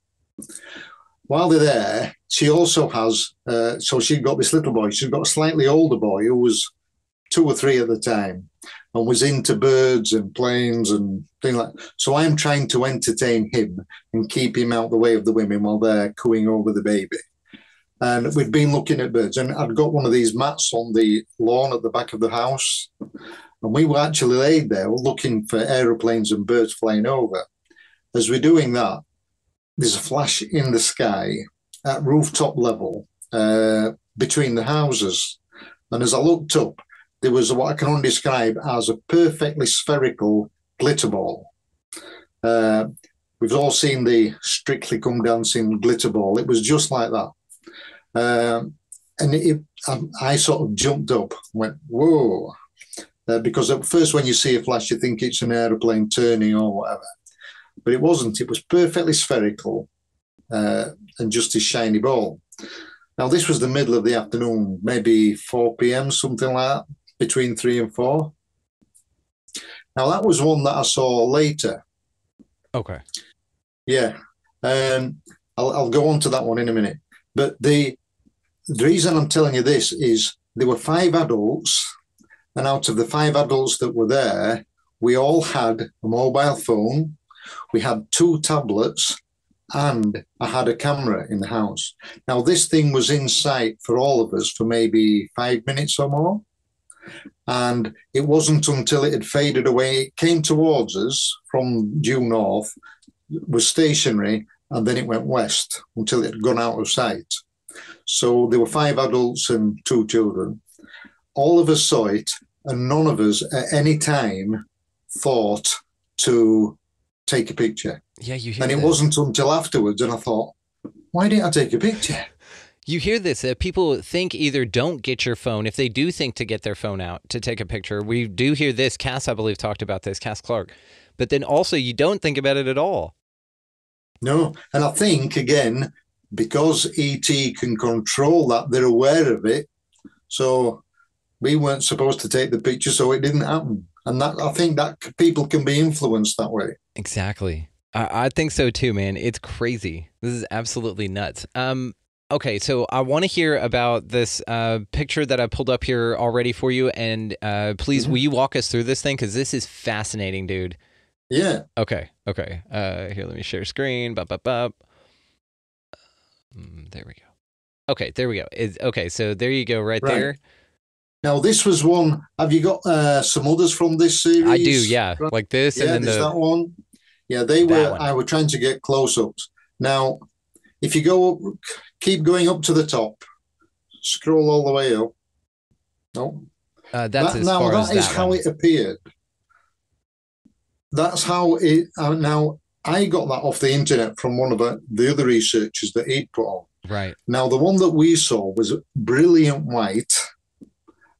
While they're there, she also has, so she got this little boy. She's got a slightly older boy who was 2 or 3 at the time and was into birds and planes and things like that. So I'm trying to entertain him and keep him out the way of the women while they're cooing over the baby. And we'd been looking at birds, and I'd got one of these mats on the lawn at the back of the house. And we were actually laid there looking for aeroplanes and birds flying over. As we're doing that, there's a flash in the sky at rooftop level between the houses. And as I looked up, there was what I can only describe as a perfectly spherical glitter ball. We've all seen the Strictly Come Dancing glitter ball. It was just like that. And I sort of jumped up and went, whoa. Because at first when you see a flash, you think it's an aeroplane turning or whatever. But it wasn't. It was perfectly spherical and just a shiny ball. Now, this was the middle of the afternoon, maybe 4 p.m., something like that, between 3 and 4. Now, that was one that I saw later. Okay. Yeah. I'll go on to that one in a minute. But the reason I'm telling you this is there were 5 adults, and out of the 5 adults that were there, we all had a mobile phone, we had 2 tablets, and I had a camera in the house. Now, this thing was in sight for all of us for maybe 5 minutes or more. And it wasn't until it had faded away, it came towards us from due north, was stationary, and then it went west until it had gone out of sight. So there were 5 adults and 2 children. All of us saw it, and none of us at any time thought to take a picture. Yeah, you hear And it that. wasn't until afterwards, and I thought, why didn't I take a picture? You hear this, people think either don't get your phone, if they do think to get their phone out to take a picture. We do hear this. Cass, I believe, talked about this, Cass Clark. But then also you don't think about it at all. No, and I think, again, because ET can control that, they're aware of it. So we weren't supposed to take the picture, so it didn't happen. And that, I think that people can be influenced that way. Exactly. I think so too, man. It's crazy. This is absolutely nuts. Okay, so I want to hear about this picture that I pulled up here already for you. And please, will you walk us through this thing? Because this is fascinating, dude. Yeah. Okay. Here, let me share screen. There we go. Okay, there we go. Okay, so there you go, right there. Now, this was one. Have you got some others from this series? I do, yeah. Right? Like this, yeah, and then that one. Yeah, they were. I were trying to get close-ups. Now, if you go up, keep going up to the top, scroll all the way up. No, that's as far as that is how it appeared. That's how it. Now, I got that off the internet from one of the other researchers that he'd put on. Right. Now, the one that we saw was brilliant white,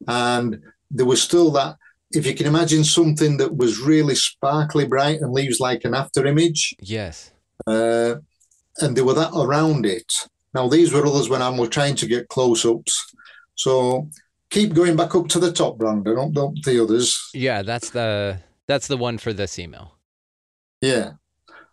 and there was still that. If you can imagine something that was really sparkly bright and leaves like an after image. Yes. And there were that around it. Now, these were others when I was trying to get close-ups. So keep going back up to the top, Brandon, up the others. Yeah, that's the one for this email. Yeah.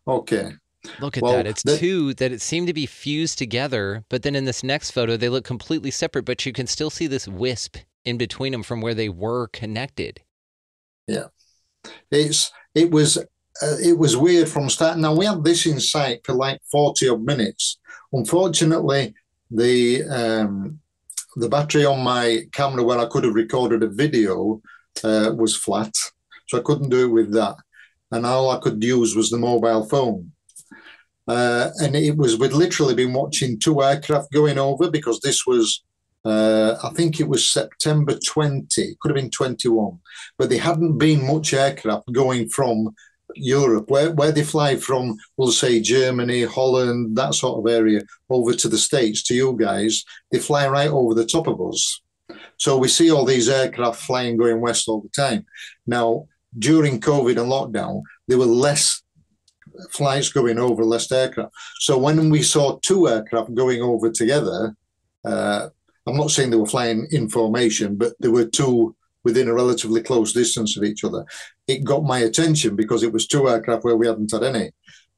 Okay. Look at that. It's two that it seemed to be fused together, but then in this next photo, they look completely separate, but you can still see this wisp in between them from where they were connected. Yeah. It was weird from start. Now, we had this in sight for like 40 odd minutes. Unfortunately, the battery on my camera where I could have recorded a video was flat, so I couldn't do it with that. And all I could use was the mobile phone. And we'd literally been watching two aircraft going over, because this was, I think it was September 20, could have been 21, but there hadn't been much aircraft going from Europe, where they fly from, we'll say Germany, Holland, that sort of area, over to the States, to you guys. They fly right over the top of us. So we see all these aircraft flying, going west all the time. Now, during COVID and lockdown, there were less flights going over, less aircraft. So when we saw two aircraft going over together, I'm not saying they were flying in formation, but there were two within a relatively close distance of each other. It got my attention because it was two aircraft where we hadn't had any.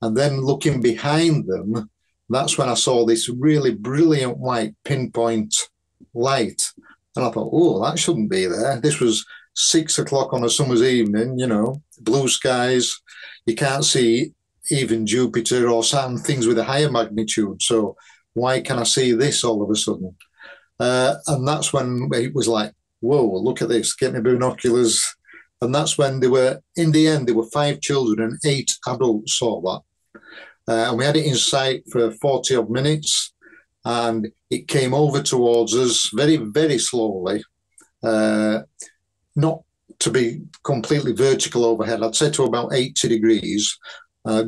And then looking behind them, that's when I saw this really brilliant white pinpoint light. And I thought, oh, that shouldn't be there. This was 6 o'clock on a summer's evening, blue skies. You can't see even Jupiter or Saturn, things with a higher magnitude. So why can I see this all of a sudden? And that's when it was like, whoa, look at this, get me binoculars. And that's when in the end, there were 5 children and 8 adults saw that. And we had it in sight for 40 odd minutes, and it came over towards us very, very slowly, not to be completely vertical overhead. I'd say to about 80 degrees,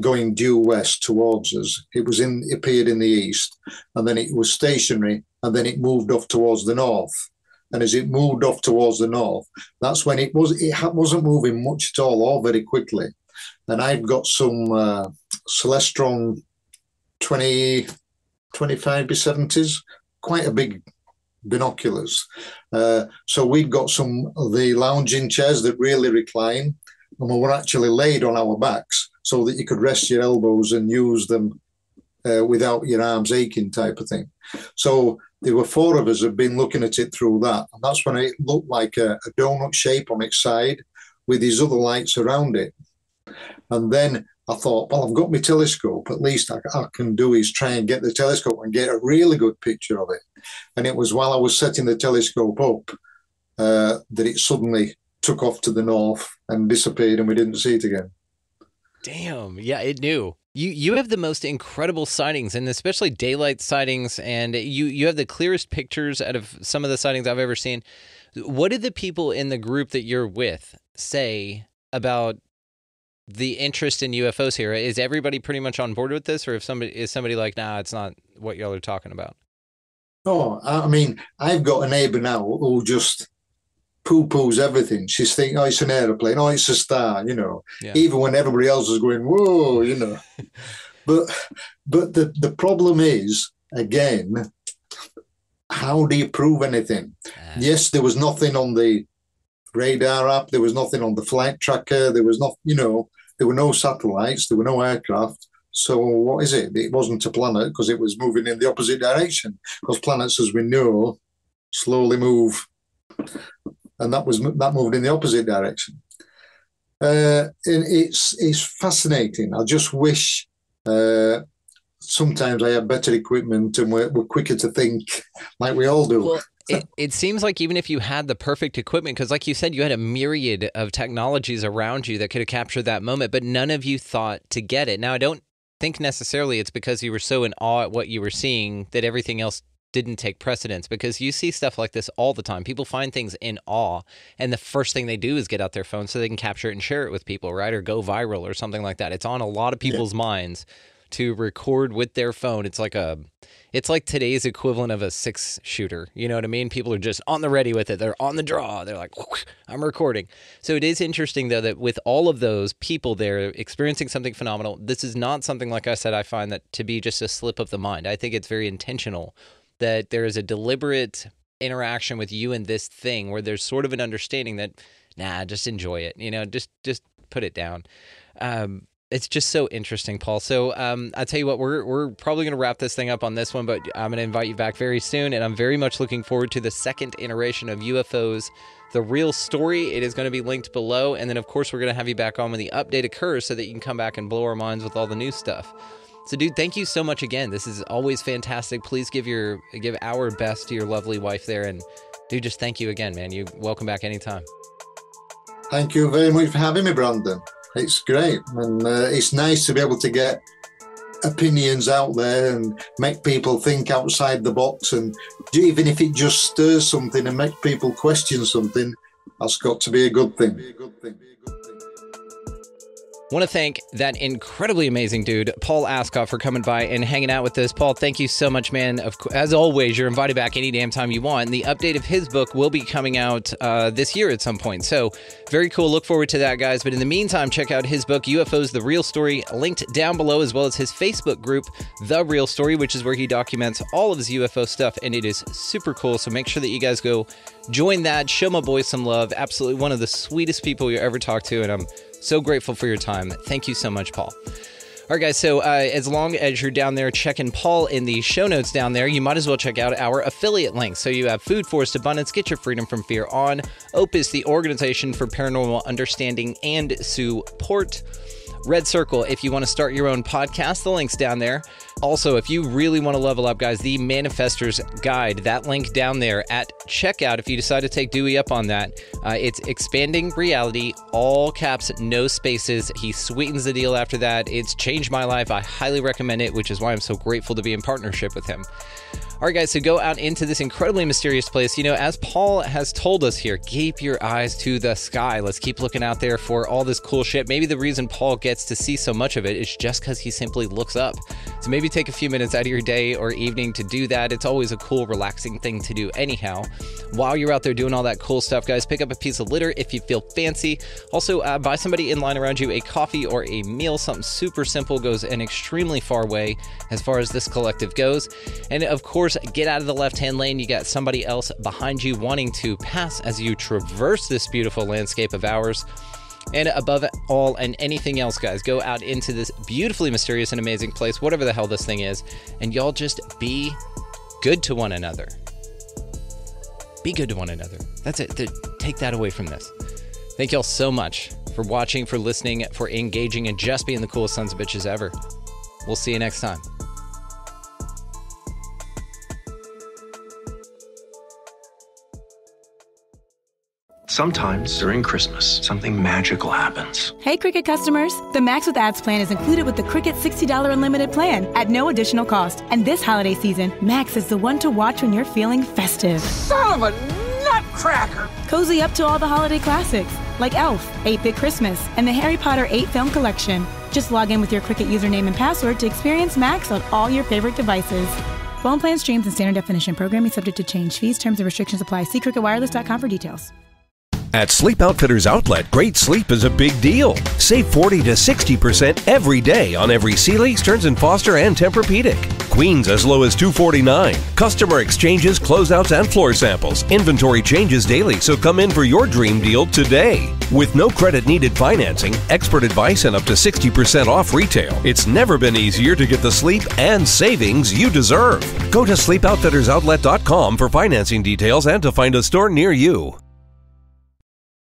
going due west towards us. It appeared in the east, and then it was stationary, and then it moved off towards the north. And as it moved off towards the north, that's when it wasn't moving much at all, or very quickly. And I've got some Celestron 25 B70s, quite a big binoculars. So we've got some of the lounging chairs that really recline, and we were actually laid on our backs so that you could rest your elbows and use them without your arms aching, type of thing. So there were 4 of us who had been looking at it through that. And that's when it looked like a donut shape on its side with these other lights around it. And then I thought, well, I've got my telescope. At least I can do is try and get the telescope and get a really good picture of it. And it was while I was setting the telescope up that it suddenly took off to the north and disappeared, and we didn't see it again. Damn. Yeah, it knew. You have the most incredible sightings, and especially daylight sightings, and you have the clearest pictures out of some of the sightings I've ever seen. What did the people in the group that you're with say about the interest in UFOs here? Is everybody pretty much on board with this, or is somebody like, nah, it's not what y'all are talking about? Oh, I mean, I've got a neighbour now who just poo-poos everything. She's thinking, oh, it's an aeroplane, oh, it's a star, Yeah. even when everybody else is going, whoa. But the problem is, again, how do you prove anything? Yes, there was nothing on the radar app, there was nothing on the flight tracker, there was not, there were no satellites, there were no aircraft. So what is it? It wasn't a planet because it was moving in the opposite direction. Because planets, as we know, slowly move, and that moved in the opposite direction. And it's fascinating. I just wish sometimes I had better equipment and we're quicker to think, like we all do. Well, it seems like even if you had the perfect equipment, because like you said, you had a myriad of technologies around you that could have captured that moment, but none of you thought to get it. Now, I don't think necessarily it's because you were so in awe at what you were seeing that everything else didn't take precedence, because you see stuff like this all the time. People find things in awe, and the first thing they do is get out their phone so they can capture it and share it with people, right? Or go viral or something like that. It's on a lot of people's minds to record with their phone. It's like today's equivalent of a 6-shooter. You know what I mean? People are just on the ready with it. They're on the draw. They're like, I'm recording. So it is interesting, though, that with all of those people there experiencing something phenomenal, this is not something, like I said, I find that to be just a slip of the mind. I think it's very intentional that there is a deliberate interaction with you and this thing where there's sort of an understanding that, just enjoy it. Just put it down. It's just so interesting, Paul. So I'll tell you what, we're probably going to wrap this thing up on this one, but I'm going to invite you back very soon, and I'm very much looking forward to the second iteration of UFOs, The Real Story. It is going to be linked below, and then, of course, we're going to have you back on when the update occurs so that you can come back and blow our minds with all the new stuff. So, dude, thank you so much again. This is always fantastic. Please give our best to your lovely wife there, and, dude, just thank you again, man. You're welcome back anytime. Thank you very much for having me, Brandon. It's great, and it's nice to be able to get opinions out there and make people think outside the box, and even if it just stirs something and make people question something, that's got to be a good thing. I want to thank that incredibly amazing dude, Paul Ascough, for coming by and hanging out with us. Paul, thank you so much, man. As always, you're invited back any damn time you want. And the update of his book will be coming out this year at some point. So very cool. Look forward to that, guys. But in the meantime, check out his book, UFOs, The Real Story, linked down below, as well as his Facebook group, The Real Story, which is where he documents all of his UFO stuff. And it is super cool. So make sure that you guys go join that. Show my boy some love. Absolutely one of the sweetest people you ever talked to. And I'm so grateful for your time. Thank you so much, Paul. All right, guys, so as long as you're down there checking Paul in the show notes down there, you might as well check out our affiliate links. So you have Food Forest Abundance, Get Your Freedom from Fear on, Opus, the Organization for Paranormal Understanding and Support, Red Circle, if you want to start your own podcast, the link's down there. Also, if you really want to level up, guys, the Manifestors Guide, that link down there at checkout, if you decide to take Dewey up on that, it's Expanding Reality, all caps, no spaces. He sweetens the deal after that. It's changed my life. I highly recommend it, which is why I'm so grateful to be in partnership with him. All right, guys, so go out into this incredibly mysterious place. You know, as Paul has told us here, keep your eyes to the sky. Let's keep looking out there for all this cool shit. Maybe the reason Paul gets to see so much of it is just because he simply looks up. So maybe take a few minutes out of your day or evening to do that. It's always a cool, relaxing thing to do anyhow. While you're out there doing all that cool stuff, guys, pick up a piece of litter if you feel fancy. Also, buy somebody in line around you a coffee or a meal. Something super simple goes an extremely far way as far as this collective goes. And of course, get out of the left-hand lane. You got somebody else behind you wanting to pass as you traverse this beautiful landscape of ours. And above all and anything else, guys, go out into this beautifully mysterious and amazing place, whatever the hell this thing is, and y'all just be good to one another. Be good to one another. That's it. Take that away from this. Thank y'all so much for watching, for listening, for engaging, and just being the coolest sons of bitches ever. We'll see you next time. Sometimes during Christmas, something magical happens. Hey, Cricket customers. The Max with Ads plan is included with the Cricket $60 Unlimited plan at no additional cost. And this holiday season, Max is the one to watch when you're feeling festive. Son of a nutcracker! Cozy up to all the holiday classics, like Elf, 8-Bit Christmas, and the Harry Potter 8-film collection. Just log in with your Cricket username and password to experience Max on all your favorite devices. Phone plan streams and standard definition. Programming subject to change. Fees, terms, and restrictions apply. See cricketwireless.com for details. At Sleep Outfitters Outlet, great sleep is a big deal. Save 40 to 60% every day on every Sealy, Stearns & Foster, and Tempur-Pedic. Queens as low as $249. Customer exchanges, closeouts, and floor samples. Inventory changes daily, so come in for your dream deal today. With no credit needed financing, expert advice, and up to 60% off retail, it's never been easier to get the sleep and savings you deserve. Go to sleepoutfittersoutlet.com for financing details and to find a store near you.